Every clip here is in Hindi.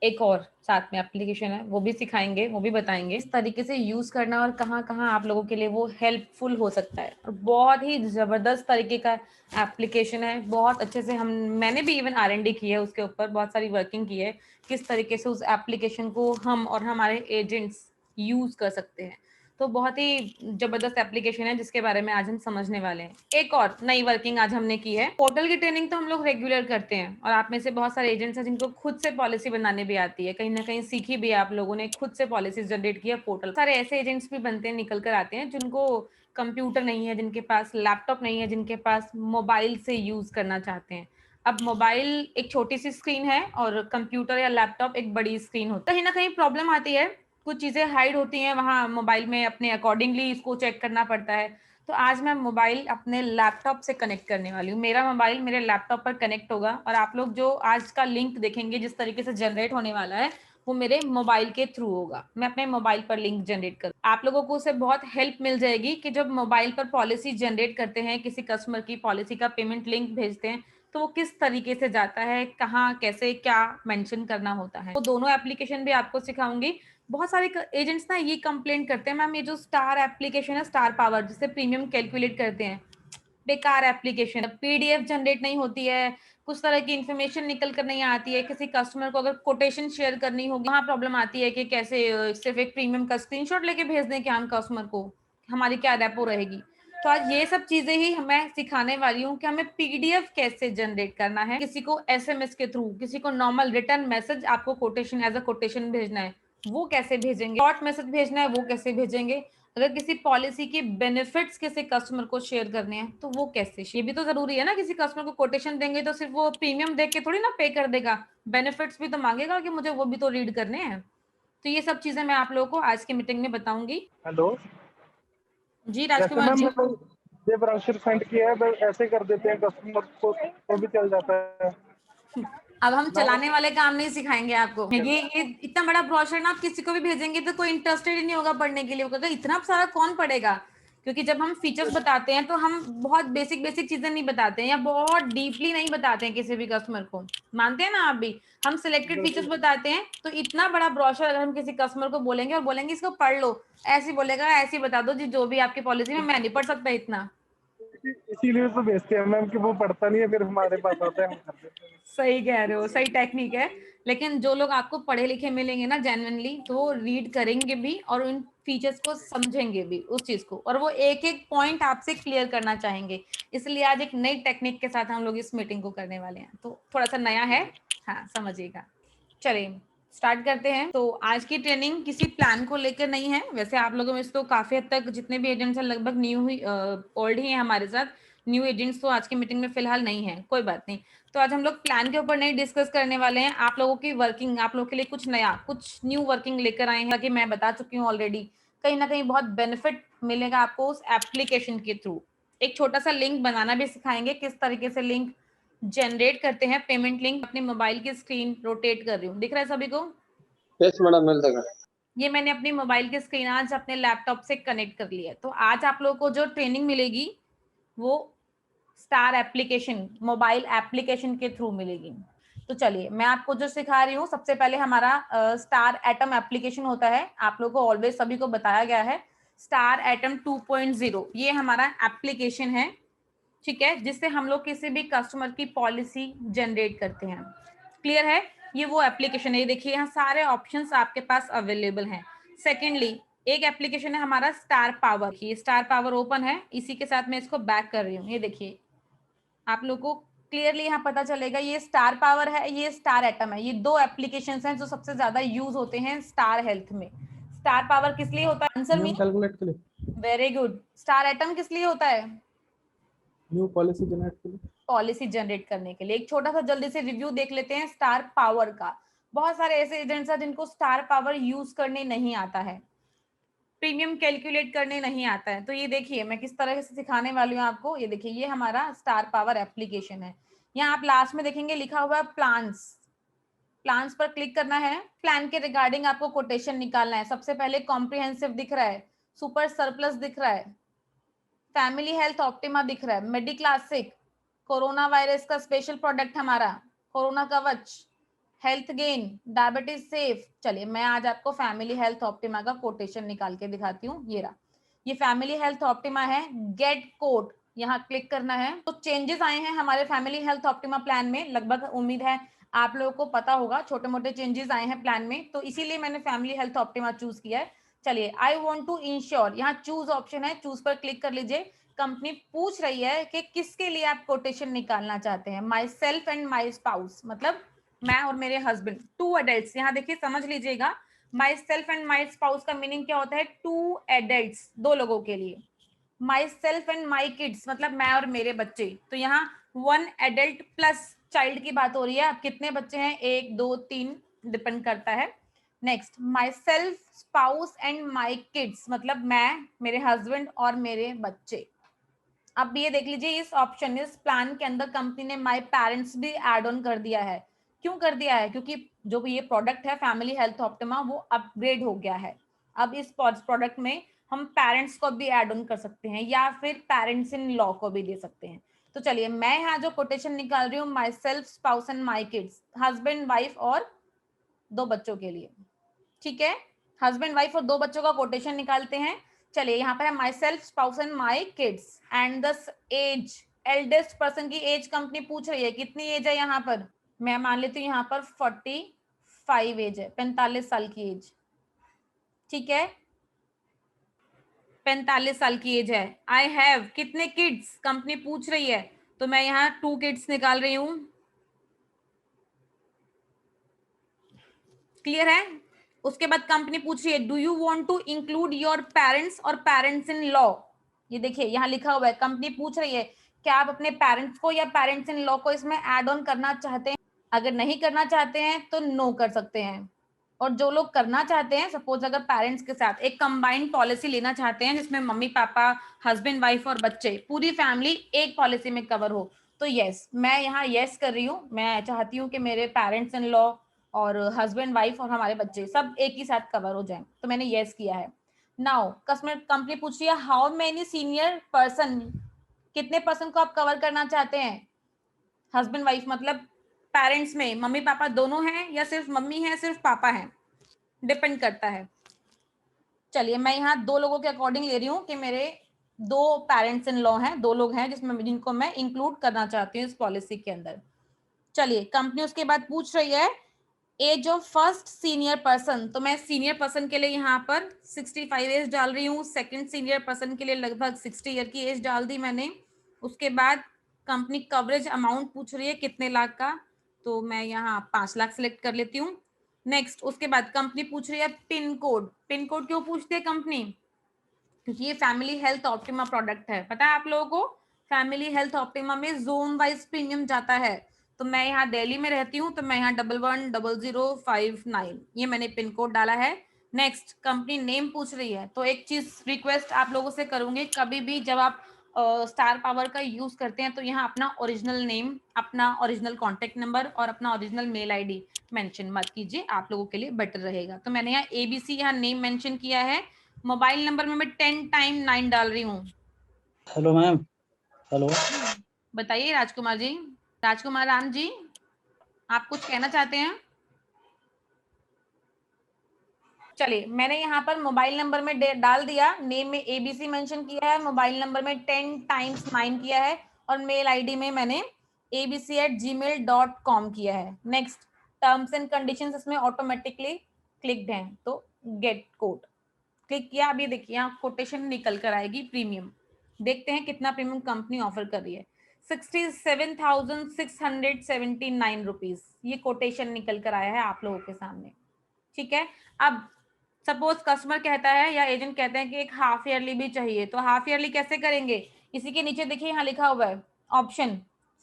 एक और साथ में एप्लीकेशन है, वो भी सिखाएँगे, वो भी बताएँगे। इस तरीके से यूज़ करना और कहाँ-कहाँ आप लोगों के लिए वो हेल्पफुल हो सकता है और बहुत ही ज़बरदस्त तरीके का एप्लीकेशन है। बहुत अच्छे से मैंने भी इवन R&D की है उसके ऊपर, बहुत सारी वर्किंग की है, किस तरीके से उस एप्लीकेशन को हम और हमारे एजेंट्स यूज़ कर सकते हैं। तो बहुत ही जबरदस्त एप्लीकेशन है जिसके बारे में आज हम समझने वाले हैं। एक और नई वर्किंग आज हमने की है। पोर्टल की ट्रेनिंग तो हम लोग रेगुलर करते हैं और आप में से बहुत सारे एजेंट्स हैं जिनको खुद से पॉलिसी बनाने भी आती है। कहीं न कहीं सीखी भी है आप लोगों ने, खुद से पॉलिसीज़ जनरेट की है पोर्टल। सारे ऐसे एजेंट्स भी बनते हैं, निकल कर आते हैं जिनको कंप्यूटर नहीं है, जिनके पास लैपटॉप नहीं है, जिनके पास मोबाइल से यूज़ करना चाहते हैं। अब मोबाइल एक छोटी-सी स्क्रीन है और कंप्यूटर या लैपटॉप एक बड़ी स्क्रीन होता है। कहीं न कहीं प्रॉब्लम आती है, कुछ चीज़ें हाइड होती हैं वहाँ मोबाइल में, अपने अकॉर्डिंगली इसको चेक करना पड़ता है। तो आज मैं मोबाइल अपने लैपटॉप से कनेक्ट करने वाली हूँ। मेरा मोबाइल मेरे लैपटॉप पर कनेक्ट होगा और आप लोग जो आज का लिंक देखेंगे जिस तरीके से जनरेट होने वाला है, वो मेरे मोबाइल के थ्रू होगा। मैं अपने मोबाइल पर लिंक जनरेट करूँ। आप लोगों को उससे बहुत हेल्प मिल जाएगी कि जब मोबाइल पर पॉलिसी जनरेट करते हैं, किसी कस्टमर की पॉलिसी का पेमेंट लिंक भेजते हैं, तो वो किस तरीके से जाता है, कहाँ, कैसे, क्या मेंशन करना होता है। वो दोनों एप्लीकेशन भी आपको सिखाऊँगी। बहुत सारे एजेंट्स ना ये कंप्लेंट करते हैं, मैम ये जो स्टार एप्लीकेशन है, स्टार पावर जिससे प्रीमियम कैलकुलेट करते हैं, बेकार एप्लीकेशन है, पीडीएफ जनरेट नहीं होती है, कुछ तरह की इन्फॉर्मेशन निकल कर नहीं आती है। किसी कस्टमर को अगर कोटेशन शेयर करनी होगी, वहाँ प्रॉब्लम आती है कि कैसे सिर्फ एक प्रीमियम का स्क्रीनशॉट लेके भेज दें क्या हम कस्टमर को, हमारी क्या रेपो रहेगी। तो आज ये सब चीजें ही मैं सिखाने वाली हूँ कि हमें पीडीएफ कैसे जनरेट करना है, किसी को एसएमएस के थ्रू, किसी को नॉर्मल रिटर्न मैसेज आपको कोटेशन एज अ कोटेशन भेजना है, वो कैसे भेजेंगे, शॉर्ट मैसेज भेजना है वो कैसे भेजेंगे, अगर किसी पॉलिसी के बेनिफिट्स किसी कस्टमर को शेयर करने हैं तो वो कैसे, ये भी तो जरूरी है ना। किसी कस्टमर को कोटेशन देंगे तो सिर्फ वो प्रीमियम देख के थोड़ी ना पे कर देगा, बेनिफिट्स भी तो मांगेगा कि मुझे वो भी तो रीड करने हैं। तो ये सब चीजें मैं आप लोगों को आज की मीटिंग में बताऊंगी। हेलो। जी जैसे राजकुमार मैम जी। मैंने ये ब्रोशर सेंड किया है, तो ऐसे कर देते हैं कस्टमर को तो भी चल जाता है अब हम ना। चलाने वाले काम नहीं सिखाएंगे आपको। ये इतना बड़ा ब्रोशर ना आप किसी को भी भेजेंगे तो कोई इंटरेस्टेड ही नहीं होगा पढ़ने के लिए, वो कहेगा इतना सारा कौन पढ़ेगा। क्योंकि जब हम फीचर्स बताते हैं तो हम बहुत बेसिक बेसिक चीजें नहीं बताते हैं या बहुत डीपली नहीं बताते हैं किसी भी कस्टमर को, मानते हैं ना आप भी। हम सिलेक्टेड फीचर्स बताते हैं। तो इतना बड़ा ब्रोशर अगर हम किसी कस्टमर को बोलेंगे और बोलेंगे इसको पढ़ लो, ऐसे बोलेगा ऐसे बता दो जी जो भी आपकी पॉलिसी में, मैं नहीं पढ़ सकता इतना। इसीलिए तो भेजते हैं मैम कि वो पढ़ता नहीं है, फिर हमारे पास आता है, हम कर देते हैं। सही कह रहे हो, सही टेक्निक है। लेकिन जो लोग आपको पढ़े लिखे मिलेंगे ना जेन्युइनली, तो वो रीड करेंगे भी और उन फीचर्स को समझेंगे भी उस चीज को, और वो एक एक पॉइंट आपसे क्लियर करना चाहेंगे। इसलिए आज एक नई टेक्निक के साथ हम लोग इस मीटिंग को करने वाले हैं, तो थोड़ा सा नया है, हाँ समझिएगा। चलिए स्टार्ट करते हैं। तो आज की ट्रेनिंग किसी प्लान को लेकर नहीं है, वैसे आप लोगों में से तो काफी हद तक जितने भी एजेंट्स हैं लगभग न्यू ही ओल्ड ही हैं हमारे साथ। न्यू एजेंट्स तो आज की मीटिंग में फिलहाल नहीं है, कोई बात नहीं। तो आज हम लोग प्लान के ऊपर नहीं डिस्कस करने वाले हैं। आप लोगों की वर्किंग, आप लोगों के लिए कुछ नया, कुछ न्यू वर्किंग लेकर आए हैं, ताकि मैं बता चुकी हूँ ऑलरेडी। कहीं ना कहीं बहुत बेनिफिट मिलेगा आपको उस एप्लीकेशन के थ्रू। एक छोटा सा लिंक बनाना भी सिखाएंगे, किस तरीके से लिंक जनरेट करते हैं। पेमेंट लिंक अपने मोबाइल की स्क्रीन रोटेट कर रही हूँ, दिख रहा है सभी को? यस मैडम, मिल जाएगा। ये मैंने अपनी मोबाइल की स्क्रीन आज अपने लैपटॉप से कनेक्ट कर लिया है। तो आज आप लोगों को जो ट्रेनिंग मिलेगी वो स्टार एप्लीकेशन, मोबाइल एप्लीकेशन के थ्रू मिलेगी। तो चलिए मैं आपको जो सिखा रही हूँ, सबसे पहले हमारा स्टार एटम एप्लीकेशन होता है। आप लोगों को ऑलवेज सभी को बताया गया है स्टार एटम 2.0 ये हमारा एप्लीकेशन है, ठीक है, जिससे हम लोग किसी भी कस्टमर की पॉलिसी जनरेट करते हैं। क्लियर है? ये वो एप्लीकेशन है। ये देखिए यहाँ सारे ऑप्शंस आपके पास अवेलेबल हैं। सेकेंडली एक एप्लीकेशन है हमारा स्टार पावर, ये स्टार पावर ओपन है, इसी के साथ मैं इसको बैक कर रही हूँ। ये देखिए आप लोग को क्लियरली यहाँ पता चलेगा, ये स्टार पावर है, ये स्टार एटम है। ये दो एप्लीकेशंस हैं जो सबसे ज्यादा यूज होते हैं स्टार हेल्थ में। स्टार पावर किस लिए होता है? आंसर मी, कैलकुलेट के लिए, वेरी गुड। स्टार एटम किस लिए होता है? न्यू पॉलिसी जनरेट के लिए। पॉलिसी जनरेट करने के लिए। एक छोटा सा जल्दी से रिव्यू देख लेते हैं स्टार पावर का। बहुत सारे ऐसे एजेंट्स हैं जिनको स्टार पावर यूज करने नहीं आता है, प्रीमियम कैलकुलेट करने नहीं आता है। तो ये देखिए मैं किस तरह से सिखाने वाली हूँ आपको। ये देखिए ये हमारा स्टार पावर एप्लीकेशन है। यहाँ आप लास्ट में देखेंगे लिखा हुआ है प्लान्स, प्लान्स पर क्लिक करना है। प्लान के रिगार्डिंग आपको कोटेशन निकालना है। सबसे पहले कॉम्प्रिहेंसिव दिख रहा है, सुपर सरप्लस दिख रहा है, फैमिली हेल्थ ऑप्टिमा दिख रहा है, मेडी क्लासिक, कोरोना वायरस का स्पेशल प्रोडक्ट हमारा कोरोना कवच, हेल्थ गेन, डायबिटीज सेफ। चलिए मैं आज आपको फैमिली हेल्थ ऑप्टिमा का कोटेशन निकाल के दिखाती हूँ। ये रहा, ये फैमिली हेल्थ ऑप्टिमा है। गेट कोड यहाँ क्लिक करना है। तो चेंजेस आए हैं हमारे फैमिली हेल्थ ऑप्टिमा प्लान में, लगभग उम्मीद है आप लोगों को पता होगा, छोटे मोटे चेंजेस आए हैं प्लान में, तो इसीलिए मैंने फैमिली हेल्थ ऑप्टिमा चूज किया है। चलिए आई वांट टू इंश्योर, यहाँ चूज ऑप्शन है, चूज पर क्लिक कर लीजिए। कंपनी पूछ रही है कि किसके लिए आप कोटेशन निकालना चाहते हैं। My self and my spouse, मतलब मैं और मेरे हस्बैंड, टू एडल्ट्स। यहाँ देखिए समझ लीजिएगा, my self and my spouse का मीनिंग क्या होता है, टू एडल्ट्स, दो लोगों के लिए। My self and my kids मतलब मैं और मेरे बच्चे। तो यहाँ वन एडल्ट प्लस चाइल्ड की बात हो रही है। अब कितने बच्चे हैं, 1 2 3 डिपेंड करता है। Next, my self, spouse and my kids मतलब मैं, मेरे हस्बैंड और मेरे बच्चे। अब ये देख लीजिए, इस ऑप्शन, इस प्लान के अंदर कंपनी ने माई पेरेंट्स भी एड ऑन कर दिया है। क्यों कर दिया है, क्योंकि जो ये प्रोडक्ट है फैमिली हेल्थ ऑप्टिमा वो अपग्रेड हो गया है। अब इस प्रोडक्ट में हम पेरेंट्स को भी ऐड ऑन कर सकते हैं या फिर पेरेंट्स इन लॉ को भी दे सकते हैं। तो चलिए मैं यहाँ जो कोटेशन निकाल रही हूँ, my self, spouse and my kids, husband wife और 2 बच्चों के लिए। ठीक है, हस्बैंड वाइफ और 2 बच्चों का कोटेशन निकालते हैं। चलिए यहाँ पर है myself, spouse and my kids and the age, eldest person की एज कंपनी पूछ रही है, कितनी एज है यहाँ पर, मैं मान लेती हूँ यहाँ पर 45 एज है, 45 साल की एज। ठीक है, 45 साल की एज है। आई हैव कितने किड्स कंपनी पूछ रही है, तो मैं यहाँ 2 किड्स निकाल रही हूँ। क्लियर है। उसके बाद कंपनी पूछ रही है, do you want to include your parents और पेरेंट्स इन लॉ। ये देखिए यहाँ लिखा हुआ है, कंपनी पूछ रही है क्या आप अपने पेरेंट्स को या पेरेंट्स इन लॉ को इसमें ऐड ऑन करना चाहते हैं। अगर नहीं करना चाहते हैं तो नो कर सकते हैं, और जो लोग करना चाहते हैं, सपोज अगर पेरेंट्स के साथ एक कंबाइंड पॉलिसी लेना चाहते हैं जिसमें मम्मी पापा, हस्बैंड वाइफ और बच्चे, पूरी फैमिली एक पॉलिसी में कवर हो, तो यस, मैं यहाँ यस कर रही हूँ। मैं चाहती हूँ कि मेरे पेरेंट्स इन लॉ और हस्बैंड वाइफ और हमारे बच्चे सब एक ही साथ कवर हो जाएं, तो मैंने यस किया है। नाउ कस्टमर कंपनी पूछ रही है, हाउ मेनी सीनियर पर्सन, कितने पर्सन को आप कवर करना चाहते हैं। हस्बैंड वाइफ मतलब पेरेंट्स में मम्मी पापा दोनों हैं या सिर्फ मम्मी है सिर्फ पापा है, डिपेंड करता है। चलिए मैं यहाँ 2 लोगों के अकॉर्डिंग ले रही हूँ कि मेरे 2 पेरेंट्स इन लॉ हैं, 2 लोग हैं जिसमें जिनको मैं इंक्लूड करना चाहती हूँ इस पॉलिसी के अंदर। चलिए कंपनी उसके बाद पूछ रही है age of first senior person, तो मैं सीनियर पर्सन के लिए यहाँ पर 65 एज डाल रही हूँ। सेकंड सीनियर पर्सन के लिए लगभग 60 ईयर की एज डाल दी मैंने। उसके बाद कंपनी कवरेज अमाउंट पूछ रही है कितने लाख का, तो मैं यहाँ 5 लाख सिलेक्ट कर लेती हूँ। नेक्स्ट, उसके बाद कंपनी पूछ रही है पिन कोड। पिन कोड क्यों पूछती है कंपनी, क्योंकि ये फैमिली हेल्थ ऑप्टिमा प्रोडक्ट है। पता है आप लोगों को, फैमिली हेल्थ ऑप्टिमा में जोन वाइज प्रीमियम जाता है। तो मैं यहाँ दिल्ली में रहती हूँ, तो मैं यहाँ 110059 ये मैंने पिन कोड डाला है। नेक्स्ट, कंपनी नेम पूछ रही है, तो एक चीज रिक्वेस्ट आप लोगों से करूंगी, कभी भी जब आप स्टार पावर का यूज करते हैं तो यहाँ अपना ओरिजिनल नेम, अपना ओरिजिनल कॉन्टेक्ट नंबर और अपना ओरिजिनल मेल आईडी मेंशन मत कीजिए, आप लोगों के लिए बेटर रहेगा। तो मैंने यहाँ एबीसी यहाँ नेम मेंशन किया है। मोबाइल नंबर में मैं 10 टाइम 9 डाल रही हूँ। Hello ma'am. हेलो, बताइए राजकुमार जी, राजकुमार राम जी, आप कुछ कहना चाहते हैं। चलिए मैंने यहाँ पर मोबाइल नंबर में डाल दिया, नेम में एबीसी मेंशन किया है, मोबाइल नंबर में 10 टाइम्स 9 किया है, और मेल आईडी में मैंने abc@gmail.com किया है। नेक्स्ट, टर्म्स एंड कंडीशंस इसमें ऑटोमेटिकली क्लिक्ड हैं, तो गेट कोड क्लिक किया। अभी देखिए यहाँ कोटेशन निकल कर आएगी प्रीमियम, देखते हैं कितना प्रीमियम कंपनी ऑफर कर रही है। 67,679 रुपीज ये कोटेशन निकल कर आया है आप लोगों के सामने। ठीक है, अब सपोज कस्टमर कहता है या एजेंट कहते हैं कि एक हाफ ईयरली भी चाहिए, तो हाफ ईयरली कैसे करेंगे, इसी के नीचे देखिए यहाँ लिखा हुआ है ऑप्शन,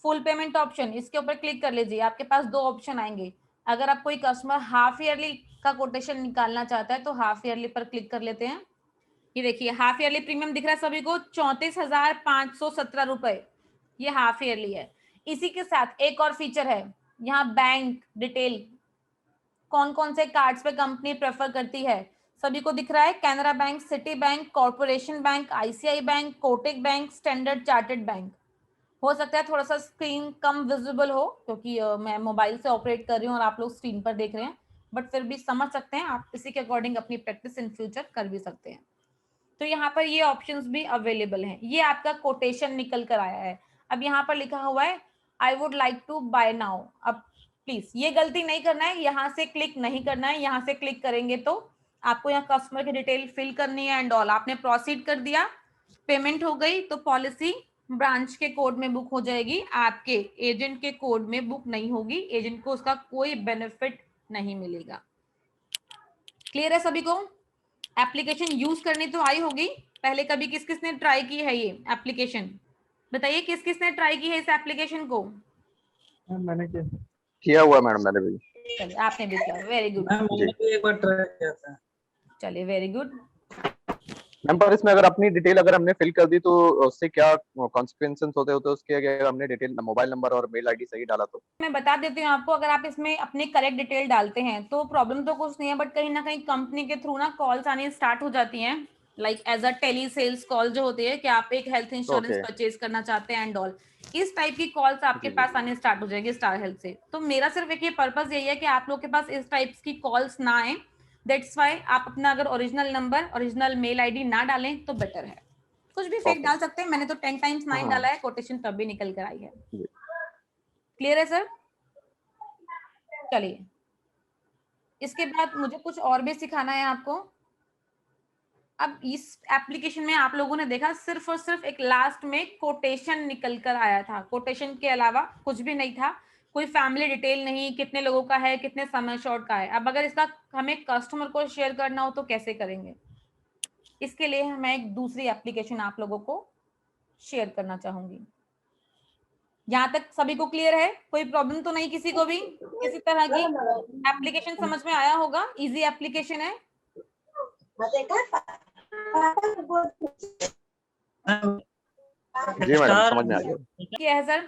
फुल पेमेंट ऑप्शन, इसके ऊपर क्लिक कर लीजिए। आपके पास 2 ऑप्शन आएंगे। अगर आप कोई कस्टमर हाफ ईयरली का कोटेशन निकालना चाहता है तो हाफ ईयरली पर क्लिक कर लेते हैं। ये देखिए हाफ ईयरली प्रीमियम दिख रहा है सभी को, 34,517 रुपए, ये हाफ ईयरली है। इसी के साथ एक और फीचर है, यहाँ बैंक डिटेल, कौन कौन से कार्ड्स पे कंपनी प्रेफर करती है सभी को दिख रहा है। Canara bank, city bank, corporation bank, ICI bank, Kotak bank, standard chartered bank. हो सकता है थोड़ा सा स्क्रीन कम विजिबल हो क्योंकि मैं मोबाइल से ऑपरेट कर रही हूँ और आप लोग स्क्रीन पर देख रहे हैं, बट फिर भी समझ सकते हैं आप। इसी के अकॉर्डिंग अपनी प्रैक्टिस इन फ्यूचर कर भी सकते हैं। तो यहाँ पर ये ऑप्शंस भी अवेलेबल हैं। ये आपका कोटेशन निकल कर आया है। अब यहाँ पर लिखा हुआ है I would like to buy now. अब प्लीज ये गलती नहीं करना है, यहाँ से क्लिक नहीं करना है। यहाँ से क्लिक करेंगे तो आपको यहाँ कस्टमर की डिटेल फिल करनी है एंड ऑल। आपने प्रोसीड कर दिया, पेमेंट हो गई, तो पॉलिसी ब्रांच के कोड में बुक हो जाएगी, आपके एजेंट के कोड में बुक नहीं होगी। एजेंट को उसका कोई बेनिफिट नहीं मिलेगा। क्लियर है सभी को? एप्लीकेशन यूज करनी तो आई होगी। पहले कभी किस किसने ट्राई की है ये एप्लीकेशन? बताइए किस किसने ट्राई की है इस एप्लीकेशन को? मैम मैंने किया हुआ मैडम, मैंने भी। चलिए आपने भी किया, वेरी गुड। मैम मैंने भी एक बार ट्राई किया था। चलिए वेरी गुड। मैम पर इसमें अगर अपनी डिटेल अगर हमने फिल कर दी तो उससे क्या कॉन्सिक्वेंसेस होते होते उसके, अगर हमने डिटेल मोबाइल नंबर और मेल आईडी सही डाला तो? मैं बता देती हूँ आपको, अगर आप इसमें अपने करेक्ट डिटेल डालते हैं तो प्रॉब्लम तो कुछ नहीं है, बट कहीं ना कहीं कंपनी के थ्रू ना कॉल्स आनी स्टार्ट हो जाती हैं, like as a telesales call जो होती है कि आप एक हेल्थ इंश्योरेंस Okay. परचेज करना चाहते हैं एंड ऑल। इस टाइप की कॉल्स आपके जी, जी, पास जी। आने स्टार्ट हो जाएगी स्टार हेल्थ से। तो मेरा सिर्फ एक ये पर्पस यही है कि आप लोग के पास इस टाइप्स की कॉल्स ना आए। दैट्स वाई आप अपना अगर original number, original mail ID ना डालें तो बेटर है। कुछ भी फेक Okay. डाल सकते हैं, मैंने तो 10 टाइम्स 9 हाँ डाला है, कोटेशन तब भी निकल कर आई है। जी। क्लियर है सर? चलिए इसके बाद मुझे कुछ और भी सिखाना है आपको। अब इस एप्लीकेशन में आप लोगों ने देखा सिर्फ और सिर्फ एक लास्ट में कोटेशन निकल कर आया था। कोटेशन के अलावा कुछ भी नहीं था, कोई फैमिली डिटेल नहीं, कितने लोगों का है, कितने समय शॉर्ट का है। अब अगर इसका हमें कस्टमर को शेयर करना हो तो कैसे करेंगे? इसके लिए मैं एक दूसरी एप्लीकेशन आप लोगों को शेयर करना चाहूंगी। यहाँ तक सभी को क्लियर है? कोई प्रॉब्लम तो नहीं किसी को भी? किसी तरह की एप्लीकेशन समझ में आया होगा? इजी एप्लीकेशन है। जी मैडम, समझ में आ गया। क्या है सर?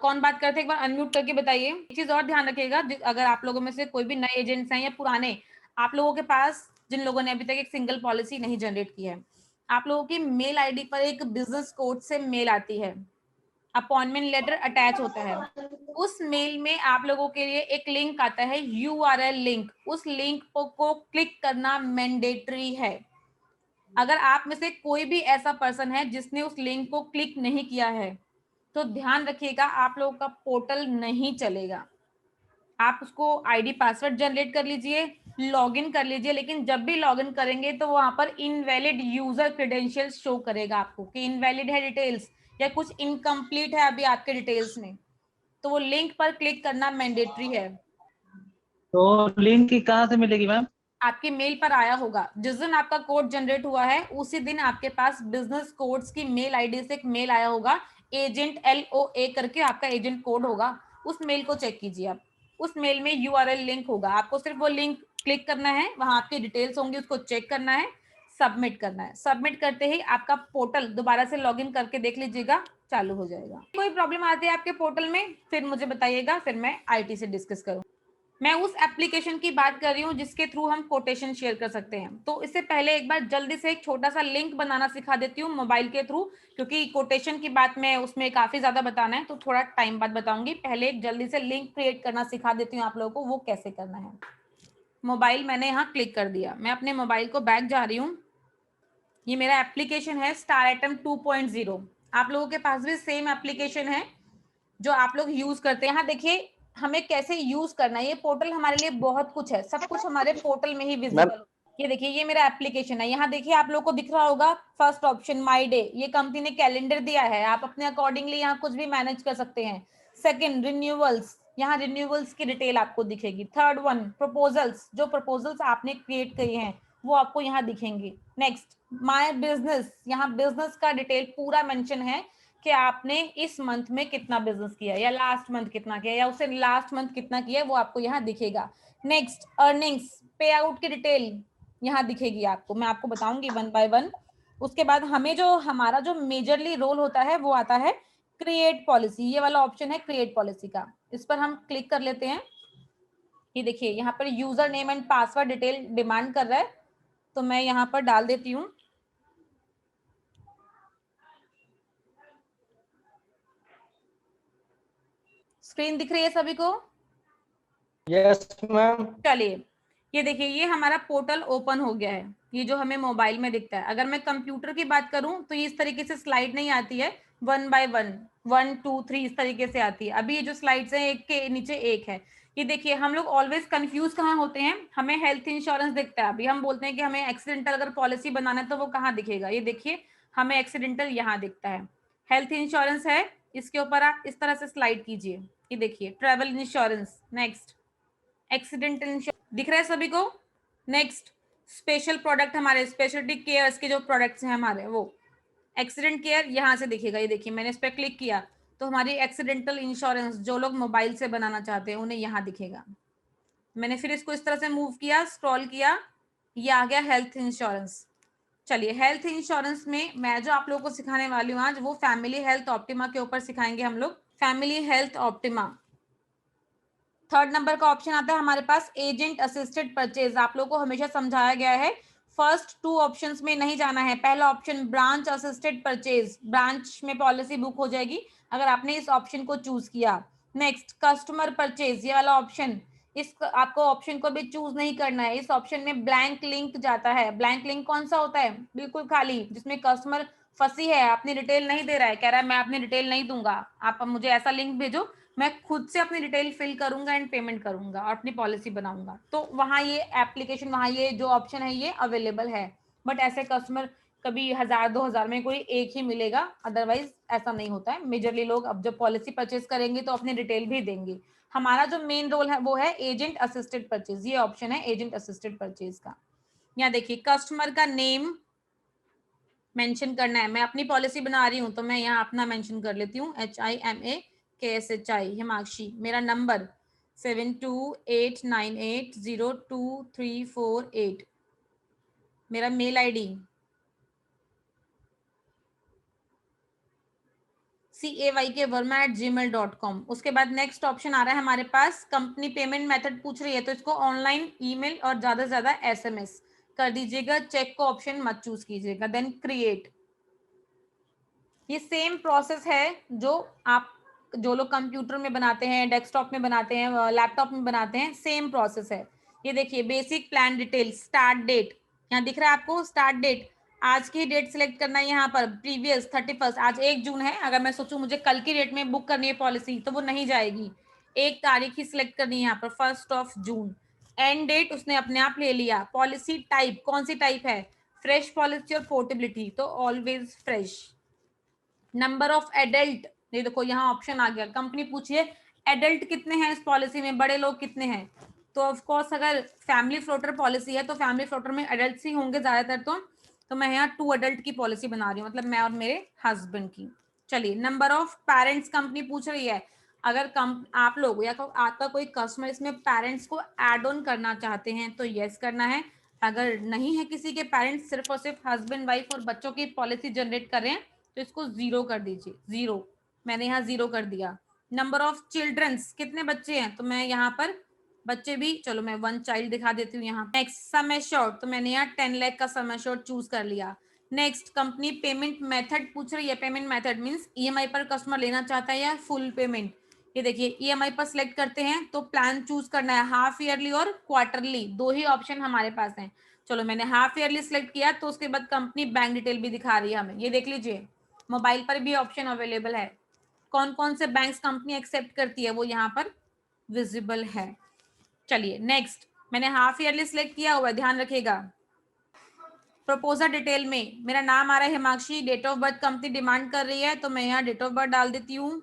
कौन बात करते हैं? एक बार अनम्यूट करके बताइए। एक चीज और ध्यान रखिएगा, अगर आप लोगों में से कोई भी नए एजेंट्स हैं या पुराने, आप लोगों के पास जिन लोगों ने अभी तक एक सिंगल पॉलिसी नहीं जनरेट की है, आप लोगों की मेल आईडी पर एक बिजनेस कोड से मेल आती है, अपॉइंटमेंट लेटर अटैच होता है। उस मेल में आप लोगों के लिए एक लिंक आता है, यूआरएल लिंक। उस लिंक को क्लिक करना मैंडेटरी है। अगर आप में से कोई भी ऐसा पर्सन है जिसने उस लिंक को क्लिक नहीं किया है तो ध्यान रखिएगा आप लोगों का पोर्टल नहीं चलेगा। आप उसको आईडी पासवर्ड जनरेट कर लीजिए, लॉगिन कर लीजिए, लेकिन जब भी लॉगिन करेंगे तो वहां पर इनवैलिड यूजर क्रेडेंशियल्स शो करेगा आपको कि इनवैलिड है डिटेल्स या कुछ इनकम्प्लीट है अभी आपके डिटेल्स में। तो वो लिंक पर क्लिक करना मैंडेटरी है। तो लिंक की कहाँ से मिलेगी मैम? आपके मेल पर आया होगा। जिस दिन आपका कोड जनरेट हुआ है उसी दिन आपके पास बिजनेस कोड्स की मेल आईडी से एक मेल आया होगा, एजेंट LOA करके आपका एजेंट कोड होगा। उस मेल को चेक कीजिए आप। उस मेल में यूआरएल लिंक होगा, आपको सिर्फ वो लिंक क्लिक करना है, वहां आपकी डिटेल्स होंगी, उसको चेक करना है, सबमिट करना है। सबमिट करते ही आपका पोर्टल दोबारा से लॉगिन करके देख लीजिएगा, चालू हो जाएगा। कोई प्रॉब्लम आती है आपके पोर्टल में फिर मुझे बताइएगा, फिर मैं IT से डिस्कस करूँ। मैं उस एप्लीकेशन की बात कर रही हूँ जिसके थ्रू हम कोटेशन शेयर कर सकते हैं। तो इससे पहले एक बार जल्दी से एक छोटा सा लिंक बनाना सिखा देती हूँ मोबाइल के थ्रू, क्योंकि कोटेशन की बात में उसमें काफी ज्यादा बताना है तो थोड़ा टाइम बाद बताऊंगी। पहले एक जल्दी से लिंक क्रिएट करना सिखा देती हूँ आप लोगों को, वो कैसे करना है। मोबाइल मैंने यहाँ क्लिक कर दिया, मैं अपने मोबाइल को बैक जा रही हूँ। ये मेरा एप्लीकेशन है स्टार एटम 2.0। आप लोगों के पास भी सेम एप्लीकेशन है जो आप लोग यूज करते हैं। यहाँ देखिए हमें कैसे यूज करना है। ये पोर्टल हमारे लिए बहुत कुछ है, सब कुछ हमारे पोर्टल में ही मैम विजिबल। ये देखिए ये मेरा एप्लीकेशन है। यहाँ देखिए आप लोग को दिख रहा होगा फर्स्ट ऑप्शन माय डे, ये कंपनी ने कैलेंडर दिया है, आप अपने अकॉर्डिंगली यहाँ कुछ भी मैनेज कर सकते हैं। सेकंड रिन्यूअल्स, यहाँ रिन्यूअल्स की डिटेल आपको दिखेगी। थर्ड वन प्रपोजल्स, जो प्रपोजल्स आपने क्रिएट किए हैं वो आपको यहाँ दिखेंगे। नेक्स्ट माय बिजनेस, यहाँ बिजनेस का डिटेल पूरा मेंशन है कि आपने इस मंथ में कितना बिजनेस किया या लास्ट मंथ कितना किया या उससे लास्ट मंथ कितना किया, वो आपको यहाँ दिखेगा। नेक्स्ट अर्निंग्स, पे आउट की डिटेल यहाँ दिखेगी आपको, मैं आपको बताऊंगी वन बाय वन। उसके बाद हमें जो हमारा जो मेजरली रोल होता है वो आता है क्रिएट पॉलिसी। ये वाला ऑप्शन है क्रिएट पॉलिसी का, इस पर हम क्लिक कर लेते हैं। ये देखिए यहाँ पर user name and password detail demand कर रहा है, तो मैं यहाँ पर डाल देती हूँ। स्क्रीन दिख रही है सभी को? Yes ma'am. चलिए, ये देखिए, ये हमारा पोर्टल ओपन हो गया है, ये जो हमें मोबाइल में दिखता है। अगर मैं कंप्यूटर की बात करूं तो ये इस तरीके से स्लाइड नहीं आती है, 1 बाय 1, 1 2 3 इस तरीके से आती है। अभी ये जो स्लाइड्स हैं एक के नीचे एक है। ये देखिए, हम लोग ऑलवेज कंफ्यूज कहाँ होते हैं, हमें हेल्थ इंश्योरेंस दिखता है, अभी हम बोलते हैं कि हमें एक्सीडेंटल अगर पॉलिसी बनाना है तो वो कहाँ दिखेगा, ये देखिए हमें एक्सीडेंटल यहाँ दिखता है। हेल्थ इंश्योरेंस है, इसके ऊपर आप इस तरह से स्लाइड कीजिए, ये देखिए travel insurance, next accidental insurance दिख रहा है सभी को। नेक्स्ट स्पेशल प्रोडक्ट, हमारे स्पेशलिटी केयर्स के जो प्रोडक्ट्स हैं हमारे, वो एक्सीडेंट केयर यहाँ से दिखेगा। ये देखिए, मैंने इस पर क्लिक किया तो हमारी एक्सीडेंटल इंश्योरेंस जो लोग मोबाइल से बनाना चाहते हैं उन्हें यहाँ दिखेगा। मैंने फिर इसको इस तरह से मूव किया, स्क्रॉल किया, ये आ गया हेल्थ इंश्योरेंस। चलिए, हेल्थ इंश्योरेंस में मैं जो आप लोगों को सिखाने वाली हूँ आज, वो फैमिली हेल्थ ऑप्टिमा के ऊपर सिखाएंगे हम लोग। Family health optima, third number का ऑप्शन आता है हमारे पास एजेंट असिस्टेड परचेज। आप लोगों को हमेशा समझाया गया है फर्स्ट 2 ऑप्शंस में नहीं जाना है। पहला option branch assisted purchase, branch में पॉलिसी बुक हो जाएगी अगर आपने इस ऑप्शन को चूज किया। नेक्स्ट कस्टमर परचेज, ये वाला ऑप्शन, इस आपको ऑप्शन को भी चूज नहीं करना है। इस ऑप्शन में ब्लैंक लिंक जाता है। ब्लैंक लिंक कौन सा होता है, बिल्कुल खाली, जिसमें कस्टमर फंसी है, अपनी डिटेल नहीं दे रहा है, कह रहा है मैं अपनी डिटेल नहीं दूंगा, आप मुझे ऐसा लिंक भेजो, मैं खुद से अपनी डिटेल फिल करूंगा एंड पेमेंट करूंगा और अपनी पॉलिसी बनाऊंगा, तो वहां ये एप्लीकेशन, वहां ये जो ऑप्शन है ये अवेलेबल है। बट ऐसे कस्टमर कभी 1000-2000 में कोई एक ही मिलेगा, अदरवाइज ऐसा नहीं होता है। मेजरली लोग अब जब पॉलिसी परचेज करेंगे तो अपनी डिटेल भी देंगे। हमारा जो मेन रोल है वो है एजेंट असिस्टेड परचेज, ये ऑप्शन है एजेंट असिस्टेड परचेज का। यहाँ देखिए, कस्टमर का नेम मेंशन करना है। मैं अपनी पॉलिसी बना रही हूँ तो मैं यहाँ अपना मेंशन कर लेती हूँ, HIMAKSHI हिमाक्षी। मेरा नंबर 7289802348। मेरा मेल ID CAYKverma@gmail.com। उसके बाद नेक्स्ट ऑप्शन आ रहा है हमारे पास, कंपनी पेमेंट मेथड पूछ रही है तो इसको ऑनलाइन, ईमेल और ज्यादा से ज्यादा SMS कर दीजिएगा, चेक को ऑप्शन मत चूज कीजिएगा। देन क्रिएट, ये सेम प्रोसेस है जो आप, जो लोग कंप्यूटर में बनाते हैं, डेस्कटॉप में बनाते हैं, लैपटॉप में बनाते हैं, सेम प्रोसेस है। ये देखिए, basic plan detail, start date, यहाँ दिख रहा है आपको स्टार्ट डेट, आज की डेट सिलेक्ट करना है यहाँ पर, प्रीवियस 31, आज 1 जून है, अगर मैं सोचूं मुझे कल की डेट में बुक करनी है पॉलिसी तो वो नहीं जाएगी, 1 तारीख ही सिलेक्ट करनी है यहाँ पर, 1 जून। एंड डेट उसने अपने आप ले लिया। पॉलिसी टाइप, कौन सी टाइप है, फ्रेश पॉलिसी और पोर्टेबिलिटी, तो always fresh. Number of adult, ये देखो यहाँ ऑप्शन आ गया, कंपनी पूछिए एडल्ट कितने हैं इस पॉलिसी में, बड़े लोग कितने हैं, तो ऑफ कोर्स अगर फैमिली फ्लोटर पॉलिसी है तो फैमिली फ्लोटर में एडल्ट ही होंगे ज्यादातर। तो मैं यहाँ 2 एडल्ट की पॉलिसी बना रही हूँ, मतलब मैं और मेरे हस्बैंड की। चलिए, नंबर ऑफ पेरेंट्स कंपनी पूछ रही है, अगर आप लोग या आपका कोई कस्टमर इसमें पेरेंट्स को एड ऑन करना चाहते हैं तो यस करना है। अगर नहीं है किसी के पेरेंट्स, सिर्फ और सिर्फ हस्बैंड वाइफ और बच्चों की पॉलिसी जनरेट कर रहे हैं तो इसको 0 कर दीजिए, 0, मैंने यहाँ 0 कर दिया। नंबर ऑफ चिल्ड्रंस, कितने बच्चे हैं, तो मैं यहाँ पर बच्चे भी, चलो मैं 1 चाइल्ड दिखा देती हूँ यहाँ। नेक्स्ट सम एश्योर्ड, तो मैंने यहाँ 10 लाख का सम एश्योर्ड चूज कर लिया। नेक्स्ट कंपनी पेमेंट मेथड पूछ रही है, पेमेंट मेथड मींस EMI पर कस्टमर लेना चाहता है या फुल पेमेंट। ये देखिए, EMI पर सिलेक्ट करते हैं तो प्लान चूज करना है, हाफ ईयरली और क्वार्टरली, 2 ही ऑप्शन हमारे पास हैं। चलो मैंने हाफ ईयरली सिलेक्ट किया तो उसके बाद कंपनी बैंक डिटेल भी दिखा रही है हमें, ये देख लीजिए, मोबाइल पर भी ऑप्शन अवेलेबल है, कौन कौन से बैंक्स कंपनी एक्सेप्ट करती है वो यहाँ पर विजिबल है। चलिए नेक्स्ट, मैंने हाफ ईयरली सिलेक्ट किया हुआ है, ध्यान रखिएगा। प्रपोजल डिटेल में मेरा नाम आ रहा है Himakshi, date of birth company demand कर रही है तो मैं यहाँ डेट ऑफ बर्थ डाल देती हूँ।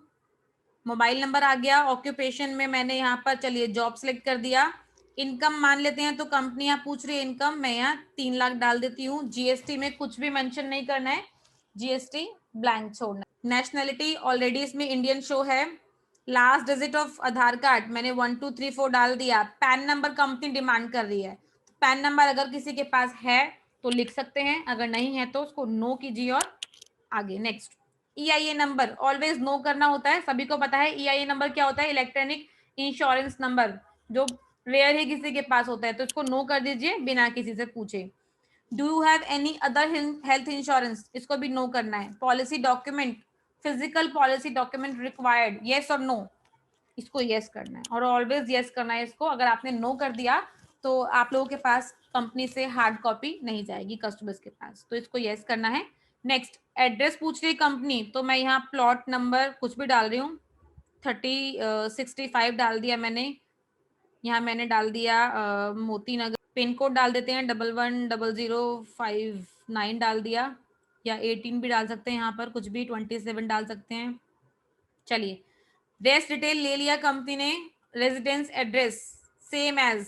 मोबाइल नंबर आ गया। ऑक्यूपेशन में मैंने यहाँ पर, चलिए जॉब सेलेक्ट कर दिया। इनकम मान लेते हैं तो कंपनी यहाँ पूछ रही है इनकम, मैं यहाँ 3 लाख डाल देती हूँ। GST में कुछ भी मेंशन नहीं करना है, GST ब्लैंक छोड़ना है। नेशनैलिटी ऑलरेडी इसमें इंडियन शो है। Last digit of Aadhaar card मैंने 1 2 3 4 डाल दिया। पैन नंबर कंपनी डिमांड कर रही है, पैन नंबर अगर किसी के पास है तो लिख सकते हैं, अगर नहीं है तो उसको नो कीजिए और आगे। Next, EIA number always no करना होता है, सभी को पता है EIA नंबर क्या होता है, इलेक्ट्रॉनिक इंश्योरेंस नंबर, जो रेयर ही किसी के पास होता है, तो इसको नो कर दीजिए बिना किसी से पूछे। Do you have any other health insurance, इसको भी नो करना है। Policy document, physical policy document required, yes और नो। इसको यस करना है और ऑलवेज यस करना है इसको। अगर आपने नो कर दिया तो आप लोगों के पास कंपनी से हार्ड कॉपी नहीं जाएगी कस्टमर्स के पास, तो इसको यस करना है। नेक्स्ट, एड्रेस पूछ रही है कंपनी, तो मैं यहाँ प्लॉट नंबर कुछ भी डाल रही हूँ, 3065 डाल दिया मैंने। यहाँ मैंने डाल दिया मोती नगर। पिन कोड डाल देते हैं 110059 डाल दिया, या 18 भी डाल सकते हैं, यहाँ पर कुछ भी 27 डाल सकते हैं। चलिए, रेस्ट डिटेल ले लिया कंपनी ने। Residence address same as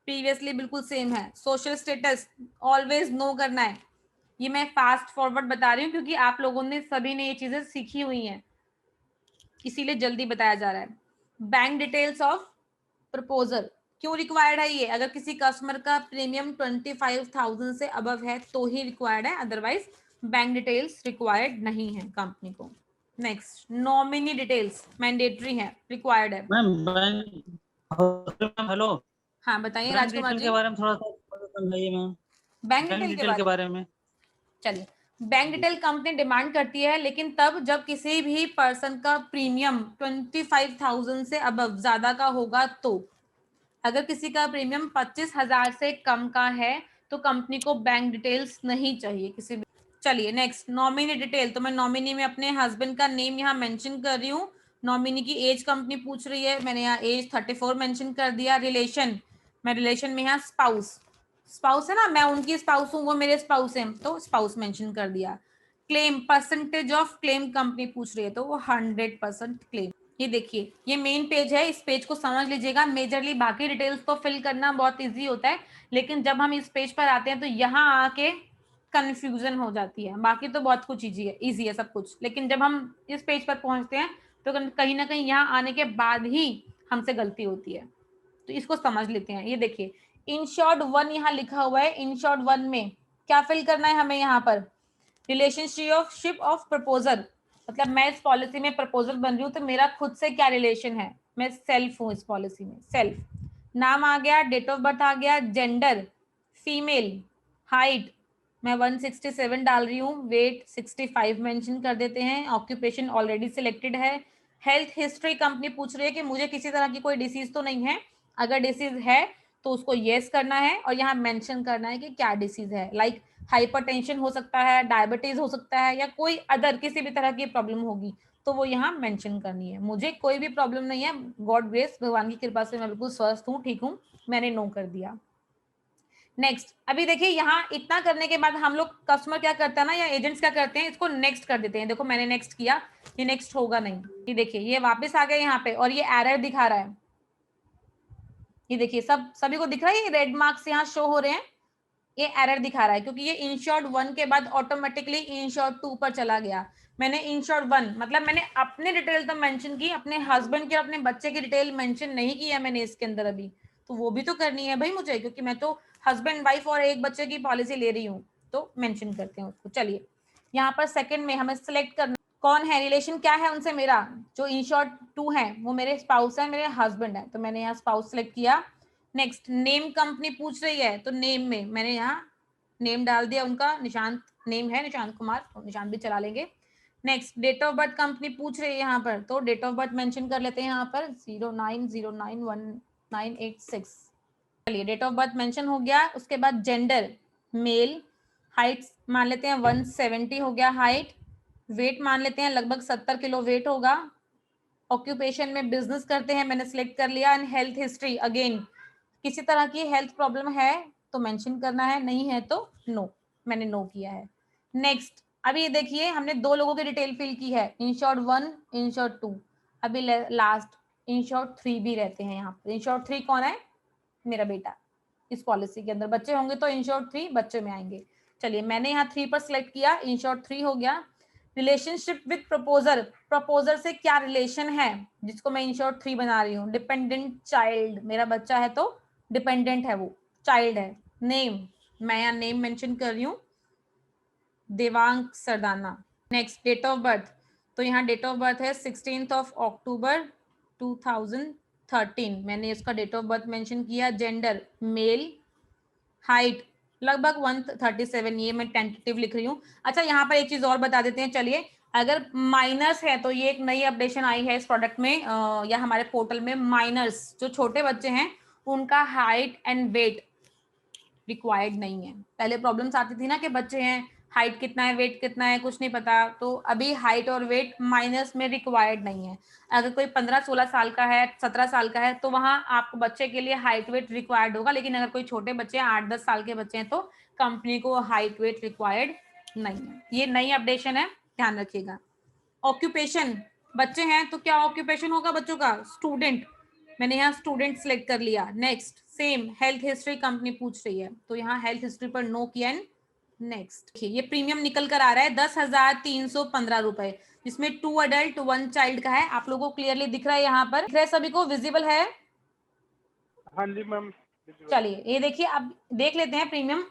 previously, बिल्कुल सेम है। सोशल स्टेटस ऑलवेज नो करना है। ये मैं फास्ट फॉरवर्ड बता रही हूँ क्योंकि आप लोगों ने सभी ने ये चीजें सीखी हुई हैं, इसीलिए जल्दी बताया जा रहा है। बैंक डिटेल्स ऑफ प्रपोजल क्यों रिक्वायर्ड है ये? अगर किसी कस्टमर का प्रीमियम 25,000 से अबव है तो ही रिक्वायर्ड है, अदरवाइज बैंक डिटेल्स रिक्वायर्ड नहीं है कंपनी को। नेक्स्ट, नॉमिनी डिटेल्स मैंडेटरी है, रिक्वायर्ड है। मैम हेलो, हाँ बताइए बैंक राजकुमार डिटेल जी। के बारे में थोड़ा सा समझाइए ma'am. Bank bank detail detail के बारे में चलिए, बैंक डिटेल कंपनी डिमांड करती है, लेकिन तब जब किसी भी पर्सन का प्रीमियम 25,000 से अबव ज्यादा का होगा तो। अगर किसी का प्रीमियम 25,000 से कम का है तो कंपनी को बैंक डिटेल्स नहीं चाहिए किसी भी। चलिए नेक्स्ट, नॉमिनी डिटेल। तो मैं नॉमिनी में अपने हस्बैंड का नेम यहाँ मेंशन कर रही हूँ। नॉमिनी की एज कंपनी पूछ रही है, मैंने यहाँ एज 34 मेंशन कर दिया। रिलेशन, मैं रिलेशन में यहाँ स्पाउस, स्पाउस है ना, मैं उनकी स्पाउस हूँ, वो मेरे स्पाउस हैं, तो स्पाउस मेंशन कर दिया। Claim, percentage of claim company पूछ रही है, तो वो 100% क्लेम। ये देखिए, ये मेन पेज है, इस पेज को समझ लीजिएगा। मेजरली बाकी डिटेल्स तो फिल करना बहुत इजी होता है, लेकिन जब हम इस पेज पर आते हैं तो यहाँ आके कंफ्यूजन हो जाती है। बाकी तो बहुत कुछ इजी है सब कुछ, लेकिन जब हम इस पेज पर पहुंचते हैं तो कहीं ना कहीं यहाँ आने के बाद ही हमसे गलती होती है, तो इसको समझ लेते हैं। ये देखिए, इंश्योर्ड 1 यहाँ लिखा हुआ है। इंश्योर्ड 1 में क्या फिल करना है हमें? यहाँ पर रिलेशनशिप ऑफ प्रपोजल, मतलब मैं इस पॉलिसी में प्रपोजल बन रही हूँ तो मेरा खुद से क्या रिलेशन है? मैं सेल्फ हूँ इस पॉलिसी में, सेल्फ। नाम आ गया, डेट ऑफ बर्थ आ गया, जेंडर फीमेल, हाइट मैं 167 डाल रही हूँ, वेट 65 मेंशन कर देते हैं। ऑक्यूपेशन ऑलरेडी सिलेक्टेड है। हेल्थ हिस्ट्री कंपनी पूछ रही है कि मुझे किसी तरह की कोई डिसीज तो नहीं है। अगर डिसीज है तो उसको येस करना है और यहाँ मेंशन करना है कि क्या डिसीज है। लाइक हाइपरटेंशन हो सकता है, डायबिटीज हो सकता है, या कोई अदर किसी भी तरह की प्रॉब्लम होगी तो वो यहाँ मेंशन करनी है। मुझे कोई भी प्रॉब्लम नहीं है, गॉड ग्रेस, भगवान की कृपा से मैं बिल्कुल स्वस्थ हूँ, ठीक हूँ, मैंने नो कर दिया। नेक्स्ट, अभी देखिए यहाँ इतना करने के बाद हम लोग कस्टमर क्या करता है ना, या एजेंट्स क्या करते हैं, इसको नेक्स्ट कर देते हैं। देखो मैंने नेक्स्ट किया, ये नेक्स्ट होगा नहीं। ये देखिए, ये वापस आ गया यहाँ पे और ये एरर दिखा रहा है। ये देखिए, सभी को दिख रहा है, ये रेड मार्क्स यहाँ शो हो रहे हैं, ये एरर दिखा रहा है क्योंकि ये इंश्योर्ड 1 के बाद ऑटोमेटिकली इंश्योर्ड 2 पर चला गया। मैंने इंश्योर्ड 1 मतलब मैंने अपने डिटेल तो मेंशन की, अपने हस्बैंड की और अपने बच्चे की डिटेल मेंशन नहीं की है मैंने इसके अंदर अभी, तो वो भी तो करनी है भाई मुझे, क्योंकि मैं तो हस्बैंड वाइफ और एक बच्चे की पॉलिसी ले रही हूँ, तो मेंशन करते हैं उसको। चलिए, यहाँ पर सेकंड में हमें सिलेक्ट करना कौन है, रिलेशन क्या है उनसे मेरा। जो इंश्योर्ड 2 है वो मेरे स्पाउस है, मेरे हस्बैंड है, तो मैंने यहाँ स्पाउस सेलेक्ट किया। नेक्स्ट, नेम कंपनी पूछ रही है, तो नेम में मैंने यहाँ नेम डाल दिया उनका, निशांत नेम है, निशांत कुमार, तो निशांत भी चला लेंगे। Next, date of birth company पूछ रही है यहाँ पर, तो डेट ऑफ बर्थ मेंशन कर लेते हैं यहाँ पर 09091986। चलिए, डेट ऑफ बर्थ मेंशन हो गया। उसके बाद जेंडर मेल, हाइट मान लेते हैं 170 हो गया हाइट, वेट मान लेते हैं लगभग 70 किलो वेट होगा। ऑक्यूपेशन में बिजनेस करते हैं, मैंने सिलेक्ट कर लिया। एंड हेल्थ हिस्ट्री, अगेन किसी तरह की हेल्थ प्रॉब्लम है तो मेंशन करना है, नहीं है तो नो, मैंने नो किया है। नेक्स्ट, अभी ये देखिए हमने 2 लोगों की डिटेल फिल की है, इंश्योर्ड 1, इंश्योर्ड 2। अभी लास्ट इंश्योर्ड 3 भी रहते हैं यहाँ पर। इंश्योर्ड 3 कौन है? मेरा बेटा। इस पॉलिसी के अंदर बच्चे होंगे तो इंश्योर्ड 3 बच्चे में आएंगे। चलिए, मैंने यहाँ 3 पर सिलेक्ट किया, इंश्योर्ड 3 हो गया। रिलेशनशिप विद प्रपोजर, प्रपोजर से क्या रिलेशन है जिसको मैं इंश्योर्ड 3 बना रही हूँ। डिपेंडेंट चाइल्ड, मेरा बच्चा है तो डिपेंडेंट है, वो चाइल्ड है। नेम, मैं यहाँ नेम मेंशन कर रही हूँ, Devang Sardana. Next, date of birth, तो यहाँ डेट ऑफ बर्थ है 16 अक्टूबर 2013, मैंने इसका डेट ऑफ बर्थ मेंशन किया। जेंडर मेल, हाइट लगभग 137, ये मैं टेंटेटिव लिख रही हूँ। अच्छा, यहाँ पर एक चीज और बता देते हैं। चलिए, अगर माइनर्स है तो ये एक नई अपडेशन आई है इस प्रोडक्ट में या हमारे पोर्टल में। माइनर्स जो छोटे बच्चे हैं उनका हाइट एंड वेट रिक्वायर्ड नहीं है। पहले प्रॉब्लम्स आती थी ना कि बच्चे हैं, हाइट कितना है, वेट कितना है, कुछ नहीं पता, तो अभी हाइट और वेट माइनस में रिक्वायर्ड नहीं है। अगर कोई 15-16 साल का है, 17 साल का है, तो वहां आपको बच्चे के लिए हाइट वेट रिक्वायर्ड होगा। लेकिन अगर कोई छोटे बच्चे हैं, 8-10 साल के बच्चे हैं, तो कंपनी को हाइट वेट रिक्वायर्ड नहीं है। ये नई अपडेशन है, ध्यान रखिएगा। ऑक्यूपेशन, बच्चे हैं तो क्या ऑक्यूपेशन होगा बच्चों का? स्टूडेंट। मैंने यहाँ स्टूडेंट सिलेक्ट कर लिया। Next, same health history company पूछ रही है, तो यहाँ हेल्थ हिस्ट्री पर नो किया एंड नेक्स्ट। ये प्रीमियम निकल कर आ रहा है 10,315 रुपए, जिसमें 2 अडल्ट 1 चाइल्ड का है। आप लोगों को क्लियरली दिख रहा है, यहाँ पर दिख रहा है सभी को, विजिबल है? हाँ जी मैम। चलिए ये देखिए, अब देख लेते हैं प्रीमियम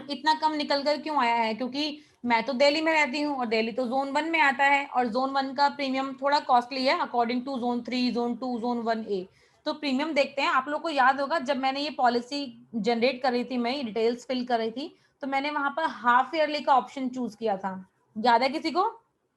इतना कम निकल कर क्यों आया है। क्योंकि मैं तो दिल्ली में रहती हूँ और दिल्ली तो जोन 1 में आता है, और जोन 1 का प्रीमियम थोड़ा कॉस्टली है according to zone 3, zone 2, zone 1A। तो प्रीमियम देखते हैं। आप लोग को याद होगा जब मैंने ये पॉलिसी जनरेट कर रही थी, मैं डिटेल्स फिल कर रही थी, तो मैंने वहां पर हाफ ईयरली का ऑप्शन चूज किया था। याद है किसी को?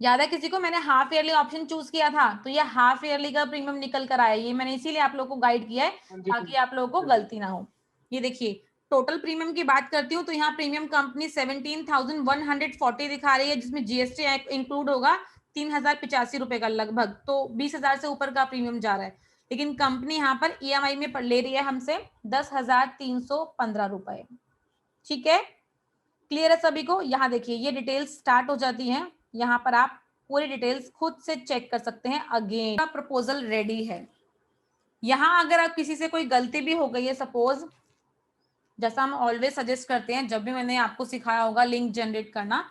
याद है किसी को? मैंने हाफ ईयरली ऑप्शन चूज किया था, तो ये हाफ ईयरली का प्रीमियम निकल कर आया। ये मैंने इसीलिए आप लोग को गाइड किया है ताकि आप लोगों को गलती ना हो। ये देखिए, टोटल प्रीमियम की बात करती हूँ तो यहाँ प्रीमियम कंपनी 17,140 दिखा रही है, जिसमें जीएसटी इंक्लूड होगा 3,085 रुपए का लगभग, तो 20,000 से ऊपर का प्रीमियम जा रहा है। लेकिन कंपनी यहाँ पर ईएमआई में ले रही है हमसे 10,315 रुपए। ठीक है, क्लियर है सभी को? यहाँ देखिए ये डिटेल्स स्टार्ट हो जाती हैं, यहाँ पर आप पूरी डिटेल्स खुद से चेक कर सकते हैं। अगेन प्रपोजल रेडी है। यहाँ अगर आप किसी से कोई गलती भी हो गई है, सपोज जैसा हम ऑलवेज सजेस्ट करते हैं, जब भी मैंने आपको सिखाया होगा लिंक जनरेट करना,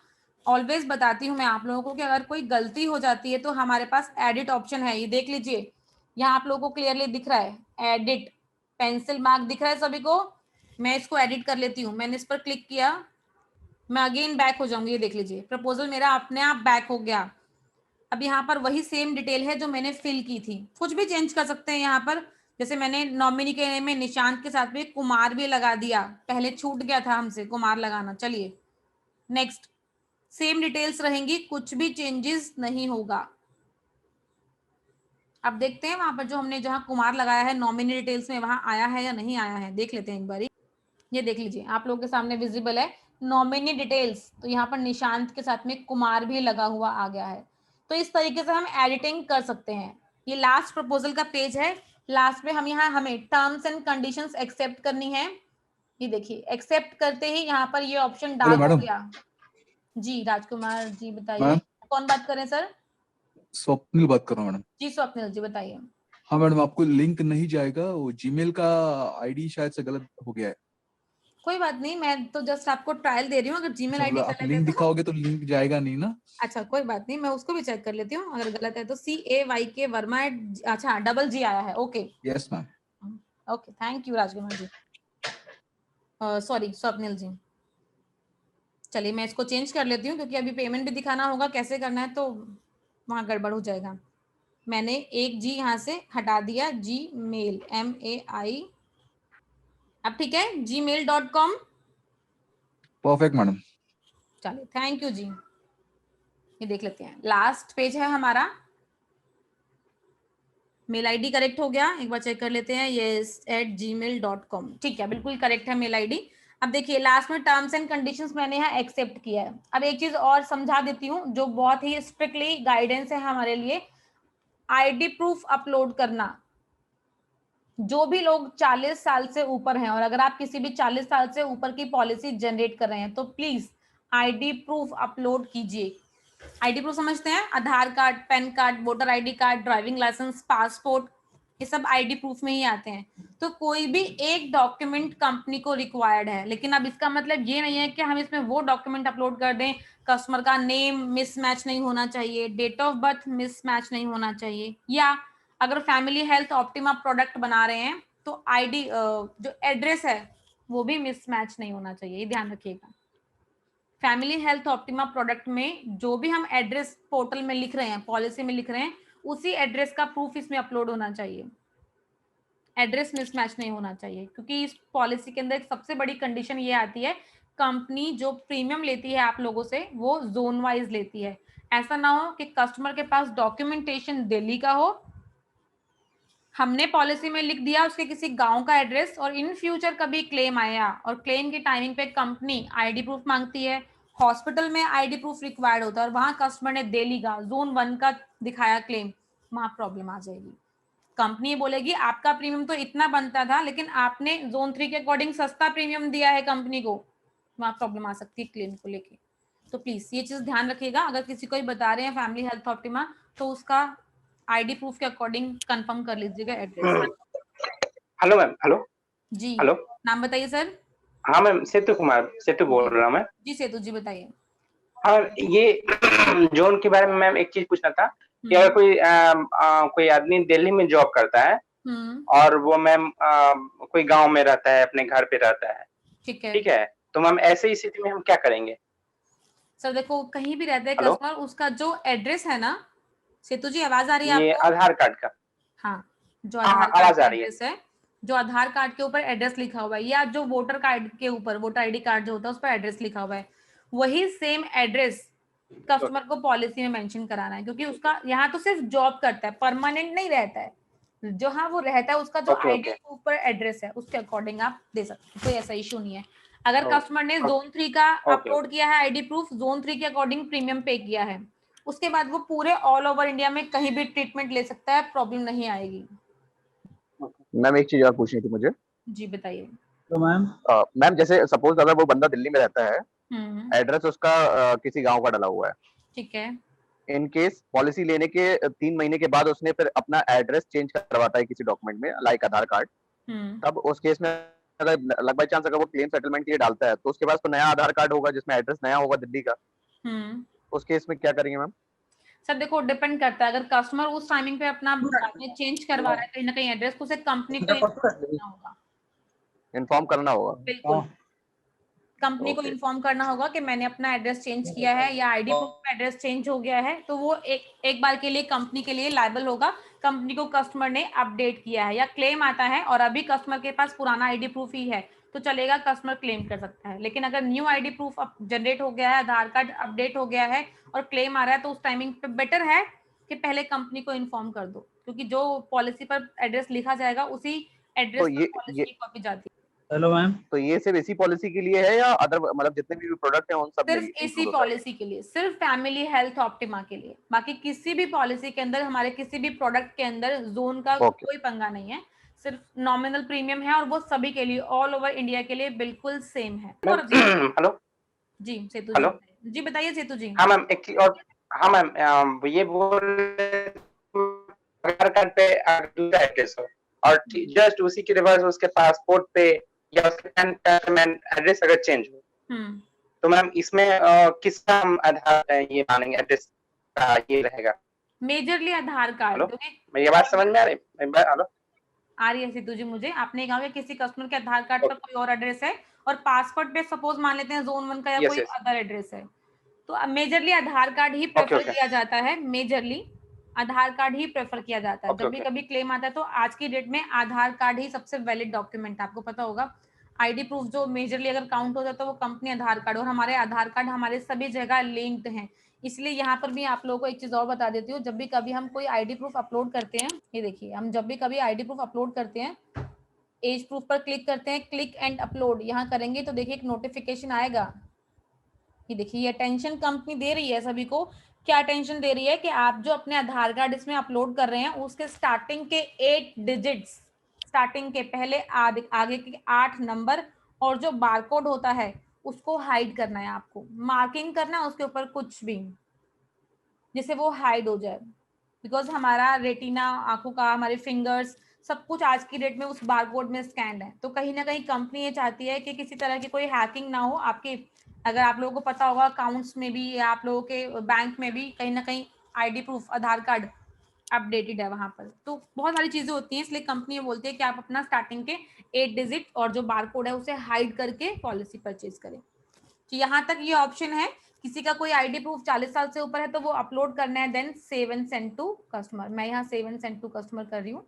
ऑलवेज बताती हूँ मैं आप लोगों को कि अगर कोई गलती हो जाती है तो हमारे पास एडिट ऑप्शन है। ये देख लीजिए, यहाँ आप लोगों को क्लियरली दिख रहा है एडिट, पेंसिल मार्क दिख रहा है सभी को? मैं इसको एडिट कर लेती हूँ। मैंने इस पर क्लिक किया, मैं अगेन बैक हो जाऊंगी। ये देख लीजिए, प्रपोजल मेरा अपने आप बैक हो गया। अब यहाँ पर वही सेम डिटेल है जो मैंने फिल की थी, कुछ भी चेंज कर सकते हैं यहाँ पर। जैसे मैंने नॉमिनी के नेम में निशांत के साथ में कुमार भी लगा दिया, पहले छूट गया था हमसे कुमार लगाना। चलिए नेक्स्ट, सेम डिटेल्स रहेंगी, कुछ भी चेंजेस नहीं होगा। अब देखते हैं वहां पर जो हमने जहां कुमार लगाया है नॉमिनी डिटेल्स में, वहां आया है या नहीं आया है, देख लेते हैं एक बारी। ये देख लीजिए, आप लोगों के सामने विजिबल है नॉमिनी डिटेल्स, तो यहाँ पर निशांत के साथ में कुमार भी लगा हुआ आ गया है। तो इस तरीके से हम एडिटिंग कर सकते हैं। ये लास्ट प्रपोजल का पेज है, लास्ट में हम यहाँ हमें टर्म्स एंड कंडीशंस एक्सेप्ट करनी है। ये देखिए, एक्सेप्ट करते ही यहाँ पर ये ऑप्शन डार्क हो गया। जी राजकुमार जी बताइए, कौन बात कर रहे हैं सर? स्वप्निल बात कर रहा हूँ मैडम। जी स्वप्निल जी बताइए। हाँ मैडम, आपको लिंक नहीं जाएगा, वो जीमेल का आईडी शायद से गलत हो गया है। कोई बात नहीं, मैं तो जस्ट आपको ट्रायल दे रही हूँ। अगर जीमेल आईडी आप गलत है लिंक तो दिखाओगे तो लिंक जाएगा नहीं ना। अच्छा कोई बात नहीं, मैं उसको भी चेक कर लेती हूँ। अगर गलत है तो CAYK वर्मा, अच्छा डबल जी आया है। Okay yes ma'am. Okay, thank you Rajkumar ji, sorry Swapnil ji. चलिए मैं इसको चेंज कर लेती हूँ, क्योंकि अभी पेमेंट भी दिखाना होगा, कैसे करना है तो वहाँ गड़बड़ हो जाएगा। मैंने एक जी यहाँ से हटा दिया, Gmail MAI, अब ठीक है gmail.com। Perfect madam. चलिए थैंक यू जी। ये देख लेते हैं, लास्ट पेज है हमारा। मेल आईडी करेक्ट हो गया, एक बार चेक कर लेते हैं। yes@gmail.com, ठीक है बिल्कुल करेक्ट है मेल आईडी। अब देखिए लास्ट में टर्म्स एंड कंडीशंस मैंने यहाँ एक्सेप्ट किया है। अब एक चीज और समझा देती हूँ जो बहुत ही स्ट्रिक्टली गाइडेंस है हमारे लिए, आईडी प्रूफ अपलोड करना। जो भी लोग 40 साल से ऊपर हैं, और अगर आप किसी भी 40 साल से ऊपर की पॉलिसी जनरेट कर रहे हैं, तो प्लीज आईडी प्रूफ अपलोड कीजिए। आईडी प्रूफ समझते हैं? Aadhaar card, PAN card, voter ID card, driving licence, passport, ये सब आईडी प्रूफ में ही आते हैं। तो कोई भी एक डॉक्यूमेंट कंपनी को रिक्वायर्ड है, लेकिन अब इसका मतलब ये नहीं है कि हम इसमें वो डॉक्यूमेंट अपलोड कर दें। कस्टमर का नेम मिसमैच नहीं होना चाहिए, डेट ऑफ बर्थ मिसमैच नहीं होना चाहिए, या अगर फैमिली हेल्थ ऑप्टिमा प्रोडक्ट बना रहे हैं तो आईडी जो एड्रेस है वो भी मिसमैच नहीं होना चाहिए, ये ध्यान रखिएगा। फैमिली हेल्थ ऑप्टिमा प्रोडक्ट में जो भी हम एड्रेस पोर्टल में लिख रहे हैं, पॉलिसी में लिख रहे हैं, उसी एड्रेस का प्रूफ इसमें अपलोड होना चाहिए। एड्रेस मिसमैच नहीं होना चाहिए, क्योंकि इस पॉलिसी के अंदर एक सबसे बड़ी कंडीशन ये आती है, कंपनी जो प्रीमियम लेती है आप लोगों से वो जोन वाइज लेती है। ऐसा ना हो कि कस्टमर के पास डॉक्यूमेंटेशन दिल्ली का हो, हमने पॉलिसी में लिख दिया उसके किसी गांव का एड्रेस, और इन फ्यूचर कभी क्लेम आया और क्लेम की टाइमिंग पे कंपनी आईडी प्रूफ मांगती है, हॉस्पिटल में आईडी प्रूफ रिक्वायर्ड होता है और वहां कस्टमर ने दिल्ली का जोन 1 का दिखाया क्लेम, वहां प्रॉब्लम आ जाएगी। कंपनी बोलेगी आपका प्रीमियम तो इतना बनता था लेकिन आपने जोन 3 के अकॉर्डिंग सस्ता प्रीमियम दिया है कंपनी को, वहां प्रॉब्लम आ सकती है क्लेम को लेके। तो प्लीज ये चीज ध्यान रखिएगा, अगर किसी को ही बता रहे हैं फैमिली हेल्थ ऑप्टिमा तो उसका आईडी प्रूफ के अकॉर्डिंग कंफर्म कर लीजिएगा एड्रेस। Hello ma'am. हेलो जी हेलो। नाम बताइए सर। हाँ मैम, सेतु कुमार, सेतु बोल रहा हूँ मैं। जी सेतु जी बताइए। हाँ, ये जोन के बारे में मैम एक चीज पूछना था कि अगर कोई आदमी दिल्ली में जॉब करता है और वो मैम कोई गांव में रहता है, अपने घर पे रहता है, ठीक है, तो मैम ऐसे स्थिति में हम क्या करेंगे? सर देखो कहीं भी रहता है हेलो? कस्टमर, उसका जो एड्रेस है ना, सेतु जी आवाज आ रही है ये आपको? आधार कार्ड का। हाँ, जो हाँ, आधार कार्ड आवाज का आ रही है। एड्रेस है, जो आधार कार्ड के ऊपर एड्रेस लिखा हुआ है या जो वोटर कार्ड के ऊपर वोटर आईडी कार्ड जो होता है उस पर एड्रेस लिखा हुआ है, वही सेम एड्रेस कस्टमर को पॉलिसी में मेंशन कराना है, क्योंकि उसका यहाँ तो सिर्फ जॉब करता है, परमानेंट नहीं रहता है। जो हाँ वो रहता है उसका जो आईडी के ऊपर एड्रेस है उसके अकॉर्डिंग आप दे सकते हैं, कोई ऐसा इशू नहीं है। अगर कस्टमर ने जोन 3 का अपलोड किया है आईडी प्रूफ, जोन 3 के अकॉर्डिंग प्रीमियम पे किया है, उसके बाद वो पूरे ऑल ओवर इंडिया में कहीं भी ट्रीटमेंट ले सकता है, प्रॉब्लम नहीं आएगी। मैम एक चीज और पूछनी थी मुझे। जी बताइए। तो मैम मैम जैसे सपोज अगर वो बंदा दिल्ली में रहता है, एड्रेस उसका किसी गांव का डला हुआ है, ठीक है। इन केस पॉलिसी लेने के 3 महीने के बाद उसने फिर अपना एड्रेस चेंज करवाता है किसी डॉक्यूमेंट में लाइक आधार कार्ड, तब उस केस में अगर लग बाई चांस अगर वो क्लेम सेटलमेंट के लिए डालता है तो उसके पास तो नया आधार कार्ड होगा जिसमें एड्रेस नया होगा दिल्ली का, उस केस में क्या करेंगे मैम? सर देखो डिपेंड करता है, अगर कस्टमर उस टाइमिंग पे अपना चेंज करवा रहा है कहीं ना कहीं एड्रेस, तो उसे कंपनी को इन्फॉर्म करना होगा। इन्फॉर्म करना होगा। बिल्कुल कंपनी को इन्फॉर्म करना होगा कि मैंने अपना एड्रेस चेंज किया है या आईडी प्रूफ में एड्रेस चेंज हो गया है, तो वो एक बार के लिए कंपनी के लिए लायबल होगा, कंपनी को कस्टमर ने अपडेट किया है या क्लेम आता है और अभी कस्टमर के पास पुराना आईडी प्रूफ ही है तो चलेगा, कस्टमर क्लेम कर सकता है। लेकिन अगर न्यू आईडी प्रूफ जनरेट हो गया है, आधार कार्ड अपडेट हो गया है और क्लेम आ रहा है, तो उस टाइमिंग पे बेटर है कि पहले कंपनी को इन्फॉर्म कर दो, क्योंकि जो पॉलिसी पर एड्रेस लिखा जाएगा उसी एड्रेस तो पर पॉलिसी की कॉपी जाती है। Hello ma'am. तो ये सिर्फ इसी पॉलिसी के लिए है या अदर मतलब जितने भी प्रोडक्ट हैं उन सब में सिर्फ इसी पॉलिसी के लिए, सिर्फ फैमिली हेल्थ ऑप्टिमा के लिए, बाकी किसी भी पॉलिसी के अंदर हमारे किसी भी प्रोडक्ट के अंदर जोन का कोई पंगा नहीं है, सिर्फ नॉमिनल प्रीमियम है और वो सभी के लिए ऑल ओवर इंडिया के लिए बिल्कुल सेम है। हेलो जी सेतु हेलो। जी, जी बताइए सेतु जी। हाँ मैम एक और, हाँ मैम ये बोल आधार कार्ड पे दूसरा एड्रेस हो और जस्ट उसी के रिवर्स उसके पासपोर्ट पे या उसके पैन कार्ड में एड्रेस अगर चेंज हो, तो मैम इसमें किसका हम आधार ये मानेंगे एड्रेस का ये रहेगा? मेजरली आधार कार्ड, क्योंकि मेरी बात समझ में आ रही? हेलो आ रही है सेतु जी मुझे। आपने कहा कि किसी कस्टमर के आधार कार्ड पर कोई और एड्रेस है और पासपोर्ट पे सपोज मान लेते हैं जोन 1 का या कोई अदर एड्रेस है, तो मेजरली आधार कार्ड ही प्रेफर किया जाता है, मेजरली आधार कार्ड ही प्रेफर किया जाता है। जब भी कभी क्लेम आता है तो आज की डेट में आधार कार्ड ही सबसे वैलिड डॉक्यूमेंट, आपको पता होगा। आईडी प्रूफ जो मेजरली अगर काउंट होता है तो वो कंपनी आधार कार्ड, और हमारे आधार कार्ड हमारे सभी जगह लिंक्ड हैं। इसलिए यहाँ पर भी आप लोगों को एक चीज और बता देती हूँ, जब भी कभी हम कोई आईडी प्रूफ अपलोड करते हैं, ये देखिए हम जब भी कभी आईडी प्रूफ अपलोड करते हैं, एज प्रूफ पर क्लिक करते हैं, क्लिक एंड अपलोड यहाँ करेंगे तो देखिए एक नोटिफिकेशन आएगा। ये देखिए ये अटेंशन कंपनी दे रही है सभी को, क्या अटेंशन दे रही है कि आप जो अपने आधार कार्ड इसमें अपलोड कर रहे हैं उसके स्टार्टिंग के 8 डिजिट्स, स्टार्टिंग के पहले आगे के 8 नंबर और जो बारकोड होता है उसको हाइड करना है, आपको मार्किंग करना है उसके ऊपर कुछ भी जिससे वो हाइड हो जाए, बिकॉज हमारा रेटिना आंखों का, हमारे फिंगर्स सब कुछ आज की डेट में उस बारकोड में स्कैन्ड है। तो कहीं ना कहीं कंपनी ये चाहती है कि किसी तरह की कोई हैकिंग ना हो आपके, अगर आप लोगों को पता होगा अकाउंट्स में भी या आप लोगों के बैंक में भी कहीं ना कहीं आईडी प्रूफ आधार कार्ड अपडेटेड है वहां पर, तो बहुत सारी चीजें होती हैं, इसलिए कंपनी ये बोलती है कि आप अपना स्टार्टिंग के 8 डिजिट और जो बारकोड है उसे हाइड करके पॉलिसी परचेज करें। तो यहाँ तक ये ऑप्शन है, किसी का कोई आईडी प्रूफ 40 साल से ऊपर है तो वो अपलोड करना है, then save and send to customer. मैं यहाँ save and send to customer कर रही हूँ।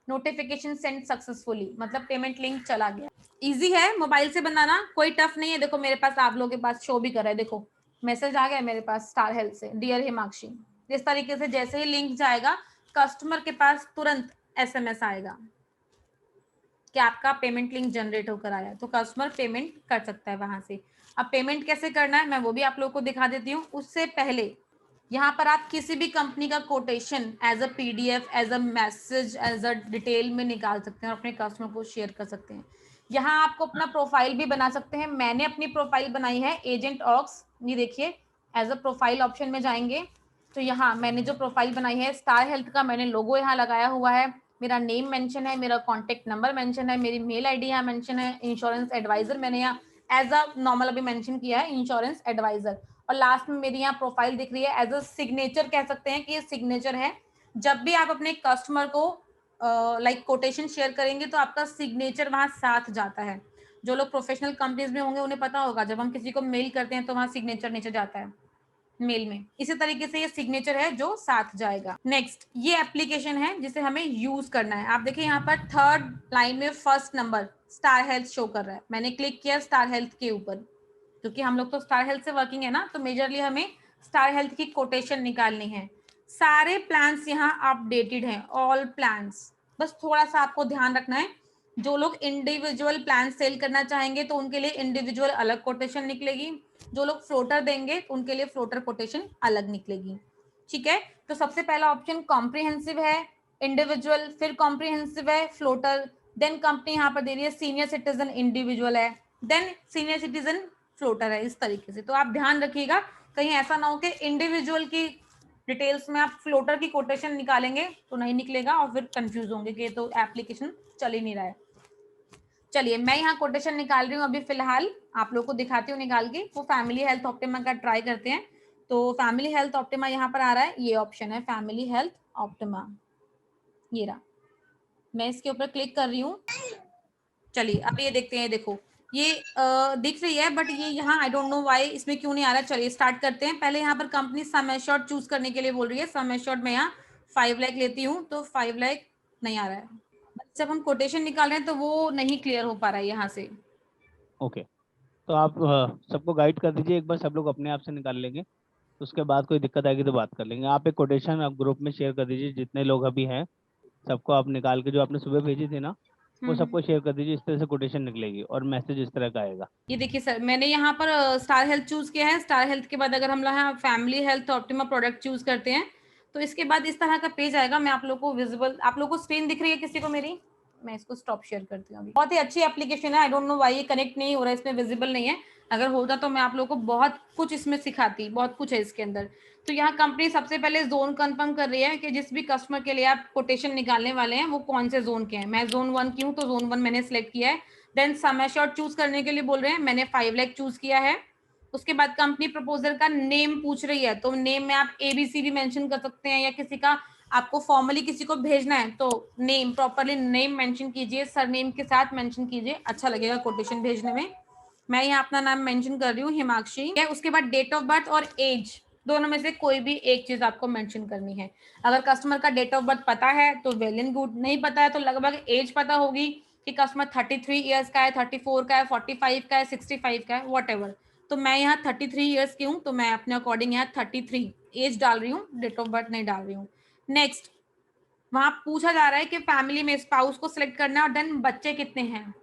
नोटिफिकेशन सेंड सक्सेसफुली मतलब पेमेंट लिंक चला गया। इजी है मोबाइल से बनाना, कोई टफ नहीं है। देखो मेरे पास आप लोगों के पास शो भी कर रहा है, देखो मैसेज आ गया मेरे पास स्टार हेल्थ से, डियर हिमाक्षी। इस तरीके से जैसे ही लिंक जाएगा कस्टमर के पास तुरंत एसएमएस आएगा कि आपका पेमेंट लिंक जनरेट होकर आया है, तो कस्टमर पेमेंट कर सकता है वहां से। अब पेमेंट कैसे करना है मैं वो भी आप लोगों को दिखा देती हूँ। उससे पहले यहाँ पर आप किसी भी कंपनी का quotation as a PDF, as a message, as a detail में निकाल सकते हैं और अपने कस्टमर को शेयर कर सकते हैं। यहाँ आपको अपना प्रोफाइल भी बना सकते हैं। मैंने अपनी प्रोफाइल बनाई है एजेंट ऑक्स, ये देखिए एज अ प्रोफाइल ऑप्शन में जाएंगे तो यहाँ मैंने जो प्रोफाइल बनाई है स्टार हेल्थ का, मैंने लोगो यहाँ लगाया हुआ है, मेरा नेम मेंशन है, मेरा कॉन्टेक्ट नंबर मेंशन है, मेरी मेल आईडी यहाँ मेंशन है, इंश्योरेंस एडवाइजर मैंने यहाँ एज अ नॉर्मल अभी मेंशन किया है, इंश्योरेंस एडवाइजर। और लास्ट में मेरी यहाँ प्रोफाइल दिख रही है, एज अ सिग्नेचर कह सकते हैं कि ये सिग्नेचर है। जब भी आप अपने कस्टमर को लाइक कोटेशन शेयर करेंगे तो आपका सिग्नेचर वहां साथ जाता है। जो लोग प्रोफेशनल कंपनीज में होंगे उन्हें पता होगा, जब हम किसी को मेल करते हैं तो वहां सिग्नेचर नीचे जाता है मेल में। इसी तरीके से ये सिग्नेचर है जो साथ जाएगा। नेक्स्ट ये एप्लीकेशन है जिसे हमें यूज करना है। आप देखिए यहाँ पर थर्ड लाइन में first number star health show कर रहा है। मैंने क्लिक किया स्टार हेल्थ के ऊपर, क्योंकि हम लोग तो स्टार हेल्थ से वर्किंग है ना, तो मेजरली हमें स्टार हेल्थ की कोटेशन निकालनी है। सारे प्लान्स यहाँ अपडेटेड हैं, ऑल प्लान्स। बस थोड़ा सा आपको ध्यान रखना है, जो लोग इंडिविजुअल प्लान सेल करना चाहेंगे तो उनके लिए इंडिविजुअल अलग कोटेशन निकलेगी, जो लोग फ्लोटर देंगे तो उनके लिए फ्लोटर कोटेशन अलग निकलेगी। ठीक है, तो सबसे पहला ऑप्शन कॉम्प्रिहेंसिव है, इंडिविजुअल, फिर कॉम्प्रिहेंसिव है, फ्लोटर, देन कंपनी यहाँ पर दे रही है सीनियर सिटीजन इंडिविजुअल है, देन सीनियर सिटीजन फ्लोटर है। इस तरीके से तो आप ध्यान रखिएगा कहीं ऐसा ना हो कि इंडिविजुअल की डिटेल्स में आप फ्लोटर की कोटेशन निकालेंगे तो नहीं निकलेगा और फिर कंफ्यूज होंगे कि तो एप्लीकेशन चल ही नहीं रहा है। चलिए मैं यहाँ कोटेशन निकाल रही हूँ अभी फिलहाल, आप लोग को दिखाती हूँ निकाल के। वो फैमिली हेल्थ ऑप्टिमा का ट्राई करते हैं। तो फैमिली हेल्थ ऑप्टिमा यहाँ पर आ रहा है, ये ऑप्शन है फैमिली हेल्थ ऑप्टिमा, ये रहा। मैं इसके ऊपर क्लिक कर रही हूँ। चलिए अब ये देखते हैं, देखो ये दिख रही है बट ये यहाँ आई डोंट नो व्हाई इसमें क्यों नहीं आ रहा। चलिए स्टार्ट करते हैं। पहले यहाँ पर कंपनी सम एश्योर्ड चूज करने के लिए बोल रही है। सम एश्योर्ड में यहाँ 5 लाख लेती हूँ तो 5 लाख नहीं आ रहा है। जब हम कोटेशन निकाल रहे हैं तो वो नहीं क्लियर हो पा रहा है यहाँ से। ओके तो आप सबको गाइड कर दीजिए एक बार, सब लोग अपने आप से निकाल लेंगे, उसके बाद कोई दिक्कत आएगी तो बात कर लेंगे। आप एक कोटेशन आप ग्रुप में शेयर कर दीजिए, जितने लोग अभी हैं सबको आप निकाल के, जो आपने सुबह भेजी थी ना वो सबको शेयर कर दीजिए। इस तरह से कोटेशन निकलेगी और मैसेज इस तरह का आएगा। ये देखिए सर, मैंने यहाँ पर स्टार हेल्थ चूज किया है। स्टार हेल्थ के बाद अगर हम यहाँ family health optima product choose करते हैं तो इसके बाद इस तरह का पेज आएगा। मैं आप लोग को विजिबल, आप लोग को स्क्रीन दिख रही है किसी को मेरी? मैं इसको स्टॉप शेयर करती हूँ अभी। बहुत ही अच्छी एप्लीकेशन है, आई डोंट नो व्हाई ये कनेक्ट नहीं हो रहा है, इसमें विजिबल नहीं है। अगर होता तो मैं आप लोग को बहुत कुछ इसमें सिखाती, बहुत कुछ है इसके अंदर। तो यहाँ कंपनी सबसे पहले जोन कंफर्म कर रही है कि जिस भी कस्टमर के लिए आप कोटेशन निकालने वाले हैं वो कौन से जोन के हैं। मैं जोन 1 की हूँ तो जोन 1 मैंने सिलेक्ट किया है। देन सम एश्योर्ड चूज करने के लिए बोल रहे हैं, मैंने 5 लाख चूज किया है। उसके बाद कंपनी प्रपोजल का नेम पूछ रही है, तो नेम में आप एबीसी भी मेंशन कर सकते हैं, या किसी का आपको फॉर्मली किसी को भेजना है तो नेम, प्रॉपरली नेम मेंशन कीजिए, सरनेम के साथ मेंशन कीजिए, अच्छा लगेगा कोटेशन भेजने में। मैं यहाँ अपना नाम मेंशन कर रही हूँ हिमाक्षी। उसके बाद डेट ऑफ बर्थ और एज, दोनों में से कोई भी एक चीज आपको मेंशन करनी है। अगर कस्टमर का डेट ऑफ बर्थ पता है तो वेल एंड गुड, नहीं पता है तो लगभग एज पता होगी कि कस्टमर 33 इयर्स का है, 34 का है, 45 का है, 65 का है, व्हाटएवर। तो मैं यहाँ 33 इयर्स की हूँ तो मैं अपने अकॉर्डिंग यहाँ 33 एज डाल रही हूँ, डेट ऑफ बर्थ नहीं डाल रही हूँ। नेक्स्ट वहां पूछा जा रहा है कि फैमिली में स्पाउस को सिलेक्ट करना है और देन बच्चे कितने हैं,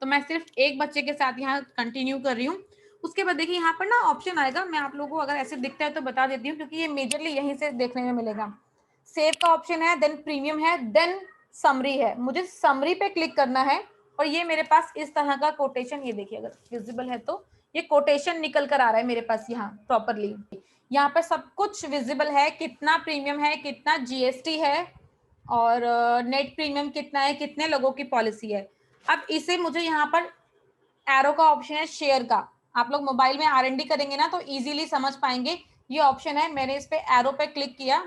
तो मैं सिर्फ एक बच्चे के साथ यहाँ कंटिन्यू कर रही हूँ। उसके बाद देखिए यहाँ पर ना ऑप्शन आएगा, मैं आप लोगों को अगर ऐसे दिखता है तो बता देती हूँ क्योंकि ये मेजरली यहीं से देखने में मिलेगा। सेव का ऑप्शन है, देन प्रीमियम है, देन समरी है। मुझे समरी पे क्लिक करना है और ये मेरे पास इस तरह का कोटेशन, ये देखिए अगर विजिबल है तो ये कोटेशन निकल कर आ रहा है मेरे पास यहाँ प्रॉपरली। यहाँ पर सब कुछ विजिबल है, कितना प्रीमियम है, कितना जीएसटी है और नेट प्रीमियम कितना है, कितने लोगों की पॉलिसी है। अब इसे मुझे यहाँ पर एरो का ऑप्शन है शेयर का, आप लोग मोबाइल में R&D करेंगे ना तो इजीली समझ पाएंगे। ये ऑप्शन है, मैंने इस पे एरो पे क्लिक किया,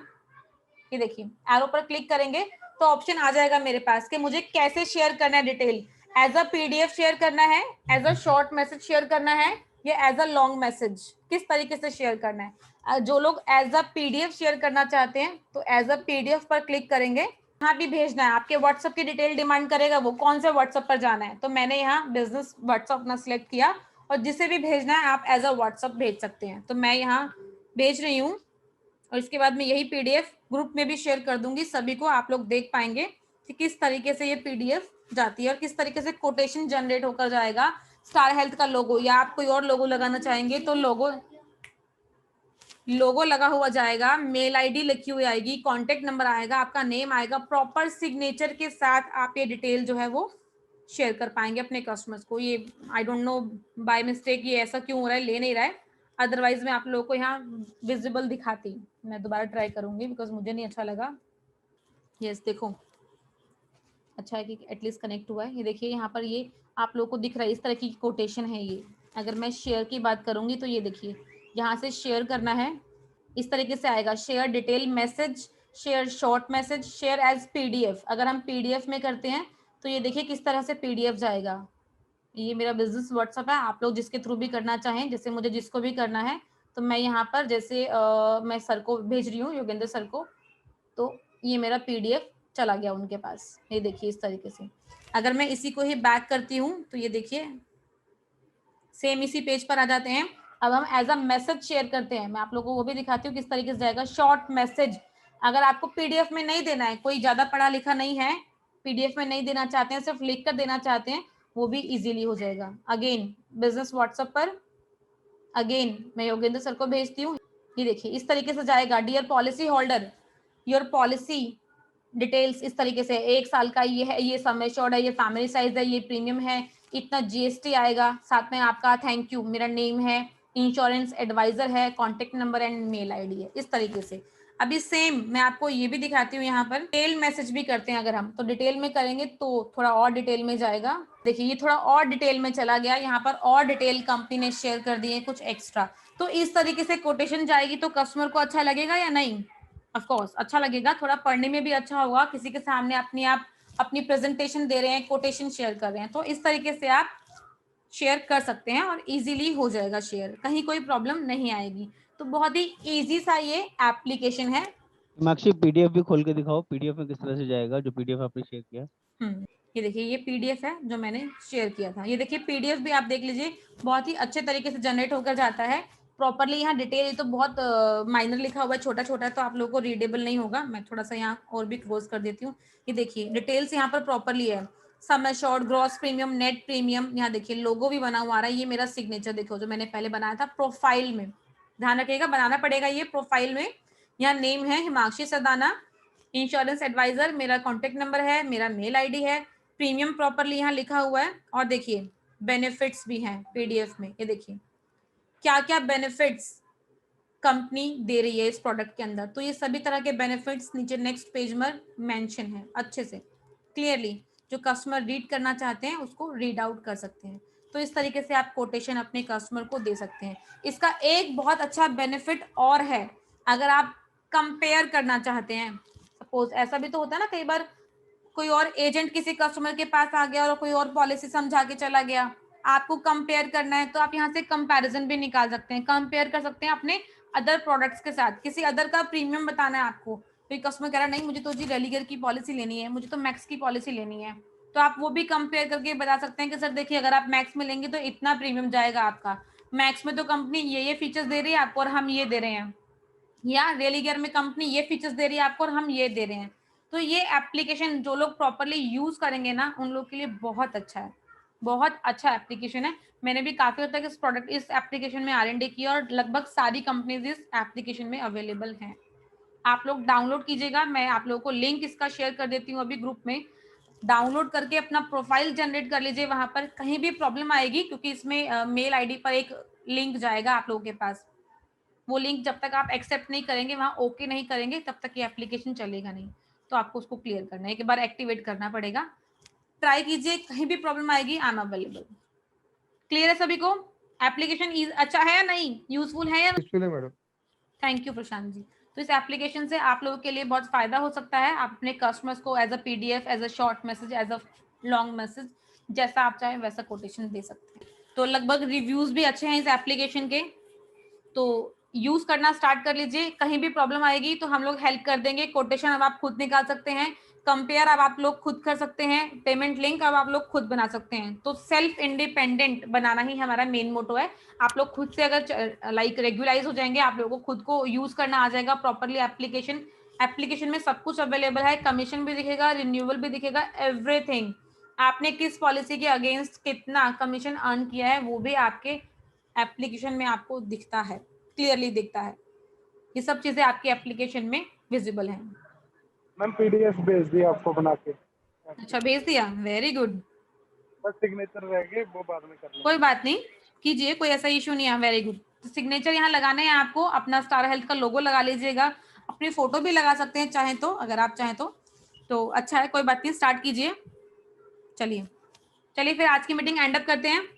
ये देखिए एरो पर क्लिक करेंगे तो ऑप्शन आ जाएगा मेरे पास कि मुझे कैसे शेयर करना है detail. As a PDF share करना है, as a short message share करना है, या एज अ लॉन्ग मैसेज, किस तरीके से शेयर करना है। जो लोग एज अ पीडीएफ शेयर करना चाहते हैं तो एज अ पीडीएफ पर क्लिक करेंगे। यहाँ भी भेजना है, आपके व्हाट्सएप की डिटेल डिमांड करेगा वो कौन से व्हाट्सएप पर जाना है, तो मैंने यहाँ बिजनेस व्हाट्सएप अपना सिलेक्ट किया और जिसे भी भेजना है आप एज अ व्हाट्सएप भेज सकते हैं। तो मैं यहाँ भेज रही हूँ और इसके बाद में यही पीडीएफ ग्रुप में भी शेयर कर दूंगी सभी को, आप लोग देख पाएंगे कि किस तरीके से ये पीडीएफ जाती है और किस तरीके से कोटेशन जनरेट होकर जाएगा। स्टार हेल्थ का लोगो या आप कोई और लोगो लगाना चाहेंगे तो लोगो लगा हुआ जाएगा, मेल आईडी लिखी हुई आएगी, कॉन्टेक्ट नंबर आएगा, आपका नेम आएगा, प्रॉपर सिग्नेचर के साथ आप ये डिटेल जो है वो शेयर कर पाएंगे अपने कस्टमर्स को। ये I don't know by mistake ये ऐसा क्यों हो रहा है, ले नहीं रहा है, अदरवाइज मैं आप लोगों को यहाँ विजिबल दिखाती। मैं दोबारा ट्राई करूंगी बिकॉज मुझे नहीं अच्छा लगा। यस देखो, अच्छा है कि एटलीस्ट कनेक्ट हुआ है। ये देखिए यहाँ पर ये आप लोगों को दिख रहा है, इस तरह की कोटेशन है ये। अगर मैं शेयर की बात करूंगी तो ये देखिए यहाँ से शेयर करना है, इस तरीके से आएगा, share detail message, share short message, share as PDF. अगर हम पीडीएफ में करते हैं तो ये देखिए किस तरह से पीडीएफ जाएगा। ये मेरा बिजनेस व्हाट्सएप है, आप लोग जिसके थ्रू भी करना चाहें, जैसे मुझे जिसको भी करना है तो मैं यहाँ पर जैसे मैं सर को भेज रही हूँ, योगेंद्र सर को, तो ये मेरा पीडीएफ चला गया उनके पास। ये देखिए इस तरीके से। अगर मैं इसी को ही बैक करती हूँ तो ये देखिए सेम इसी पेज पर आ जाते हैं। अब हम एज अ मैसेज शेयर करते हैं, मैं आप लोगों को वो भी दिखाती हूँ किस तरीके से जाएगा। शॉर्ट मैसेज, अगर आपको पीडीएफ में नहीं देना है, कोई ज्यादा पढ़ा लिखा नहीं है, पीडीएफ में नहीं देना चाहते हैं, सिर्फ लिख कर देना चाहते हैं, वो भी इजीली हो जाएगा। अगेन बिजनेस व्हाट्सएप पर अगेन मैं योगेंद्र सर को भेजती हूँ। ये देखिए इस तरीके से जाएगा। Dear policy holder, your policy details इस तरीके से, 1 साल का ये है, ये सम एश्योर्ड है, ये फैमिली साइज है, ये प्रीमियम है, इतना जीएसटी आएगा, साथ में आपका थैंक यू, मेरा नेम है, इंश्योरेंस एडवाइजर है, contact number and mail ID है, इस तरीके से। अभी सेम मैं आपको ये भी दिखाती हूँ, यहाँ पर डिटेल मैसेज भी करते हैं अगर हम, तो डिटेल में करेंगे तो थोड़ा और डिटेल में जाएगा। देखिए ये थोड़ा और डिटेल में चला गया, यहाँ पर और डिटेल कंपनी ने शेयर कर दी है कुछ एक्स्ट्रा। तो इस तरीके से कोटेशन जाएगी तो कस्टमर को अच्छा लगेगा या नहीं? ऑफ कोर्स अच्छा लगेगा, थोड़ा पढ़ने में भी अच्छा होगा, किसी के सामने आप अपनी प्रेजेंटेशन दे रहे हैं, कोटेशन शेयर कर रहे हैं, तो इस तरीके से आप शेयर कर सकते हैं और इजीली हो जाएगा शेयर, कहीं कोई प्रॉब्लम नहीं आएगी। तो बहुत ही इजी सा ये एप्लीकेशन है। हिमाक्षी पीडीएफ भी खोल के दिखाओ, पीडीएफ में किस तरह से जाएगा जो पीडीएफ आपने शेयर किया। ये देखिए ये पीडीएफ है जो मैंने शेयर किया था। ये देखिए पीडीएफ भी आप देख लीजिए, बहुत ही अच्छे तरीके से जनरेट होकर जाता है प्रॉपरली। यहाँ डिटेल तो बहुत माइनर लिखा हुआ है, छोटा छोटा है, तो आप लोगों को रीडेबल नहीं होगा। मैं थोड़ा सा यहाँ और भी क्लोज कर देती हूँ। ये देखिए डिटेल्स यहाँ पर प्रॉपरली है, sum assured, gross premium, net premium. यहाँ देखिए लोगो भी बना हुआ आ रहा है, ये मेरा सिग्नेचर देखो जो मैंने पहले बनाया था प्रोफाइल में, ध्यान रखिएगा बनाना पड़ेगा ये प्रोफाइल में। यहाँ नेम है हिमाक्षी सरदाना, इंश्योरेंस एडवाइजर, मेरा कॉन्टेक्ट नंबर है, मेरा मेल आईडी है, प्रीमियम प्रॉपरली यहाँ लिखा हुआ है। और देखिए बेनिफिट्स भी हैं पीडीएफ में, ये देखिए क्या क्या बेनिफिट्स कंपनी दे रही है इस प्रोडक्ट के अंदर। तो ये सभी तरह के बेनिफिट्स नीचे नेक्स्ट पेज में मेंशन है अच्छे से क्लियरली, जो कस्टमर रीड करना चाहते हैं उसको रीड आउट कर सकते हैं। तो इस तरीके से आप कोटेशन अपने कस्टमर को दे सकते हैं। इसका एक बहुत अच्छा बेनिफिट और है, अगर आप कंपेयर करना चाहते हैं, सपोज ऐसा भी तो होता है ना कई बार, कोई और एजेंट किसी कस्टमर के पास आ गया और कोई और पॉलिसी समझा के चला गया, आपको कंपेयर करना है तो आप यहाँ से कंपैरिजन भी निकाल सकते हैं, कंपेयर कर सकते हैं अपने अदर प्रोडक्ट्स के साथ। किसी अदर का प्रीमियम बताना है आपको, तो कस्टमर कह रहा है नहीं मुझे तो जी रेलिगर की पॉलिसी लेनी है, मुझे तो मैक्स की पॉलिसी लेनी है, तो आप वो भी कंपेयर करके बता सकते हैं कि सर देखिए अगर आप मैक्स में लेंगे तो इतना प्रीमियम जाएगा आपका, मैक्स में तो कंपनी ये फीचर्स दे रही है आपको और हम ये दे रहे हैं, या रेलिगर में कंपनी ये फीचर्स दे रही है आपको और हम ये दे रहे हैं। तो ये एप्लीकेशन जो लोग प्रॉपरली यूज करेंगे ना उन लोग के लिए बहुत अच्छा है, बहुत अच्छा एप्लीकेशन है। मैंने भी काफी हद तक इस एप्लीकेशन में R&D की और लगभग सारी कंपनीज इस एप्लीकेशन में अवेलेबल हैं। आप लोग डाउनलोड कीजिएगा, मैं आप लोगों को लिंक इसका शेयर कर देती हूँ अभी ग्रुप में, डाउनलोड करके अपना प्रोफाइल जनरेट कर लीजिए। वहां पर कहीं भी प्रॉब्लम आएगी क्योंकि इसमें मेल आईडी पर एक लिंक जाएगा आप लोगों के पास, वो लिंक जब तक आप एक्सेप्ट नहीं करेंगे, वहां ओके नहीं करेंगे, तब तक ये एप्लीकेशन चलेगा नहीं। तो आपको उसको क्लियर करना है, एक बार एक्टिवेट करना पड़ेगा। ट्राई कीजिए, कहीं भी प्रॉब्लम आएगी आई एम अवेलेबल। क्लियर है सभी को? एप्लीकेशन अच्छा है या नहीं, यूजफुल है या? यूजफुल है madam. Thank you Prashant ji. तो इस एप्लीकेशन से आप लोगों के लिए बहुत फायदा हो सकता है। आप अपने कस्टमर्स को as a PDF, as a short message, as a long message, जैसा आप चाहें वैसा कोटेशन दे सकते हैं। तो लगभग रिव्यूज भी अच्छे हैं इस एप्लीकेशन के, तो यूज करना स्टार्ट कर लीजिए। कहीं भी प्रॉब्लम आएगी तो हम लोग हेल्प कर देंगे, कोटेशन अब आप खुद निकाल सकते हैं, कंपेयर अब आप लोग खुद कर सकते हैं, पेमेंट लिंक अब आप लोग खुद बना सकते हैं। तो सेल्फ इंडिपेंडेंट बनाना ही हमारा मेन मोटो है। आप लोग खुद से अगर लाइक रेगुलाइज हो जाएंगे, आप लोगों को खुद को यूज करना आ जाएगा प्रॉपरली एप्लीकेशन में सब कुछ अवेलेबल है, कमीशन भी दिखेगा, रिन्यूअल भी दिखेगा, एवरीथिंग। आपने किस पॉलिसी के अगेंस्ट कितना कमीशन अर्न किया है वो भी आपके एप्लीकेशन में आपको दिखता है, क्लियरली दिखता है। ये सब चीजें आपकी एप्लीकेशन में विजिबल हैं। मैम पीडीएफ भेज दिया आपको बना के। अच्छा, भेज दिया, वेरी गुड। बस सिग्नेचर रह गए, वो बाद में कर लेंगे। कोई बात नहीं, कीजिए, कोई ऐसा इशू नहीं है, वेरी गुड। तो सिग्नेचर यहाँ लगाने हैं आपको, अपना स्टार हेल्थ का लोगो लगा लीजिएगा, अपनी फोटो भी लगा सकते हैं चाहें तो, अगर आप चाहें तो अच्छा है, कोई बात नहीं, स्टार्ट कीजिए। चलिए फिर आज की मीटिंग एंड अप करते हैं।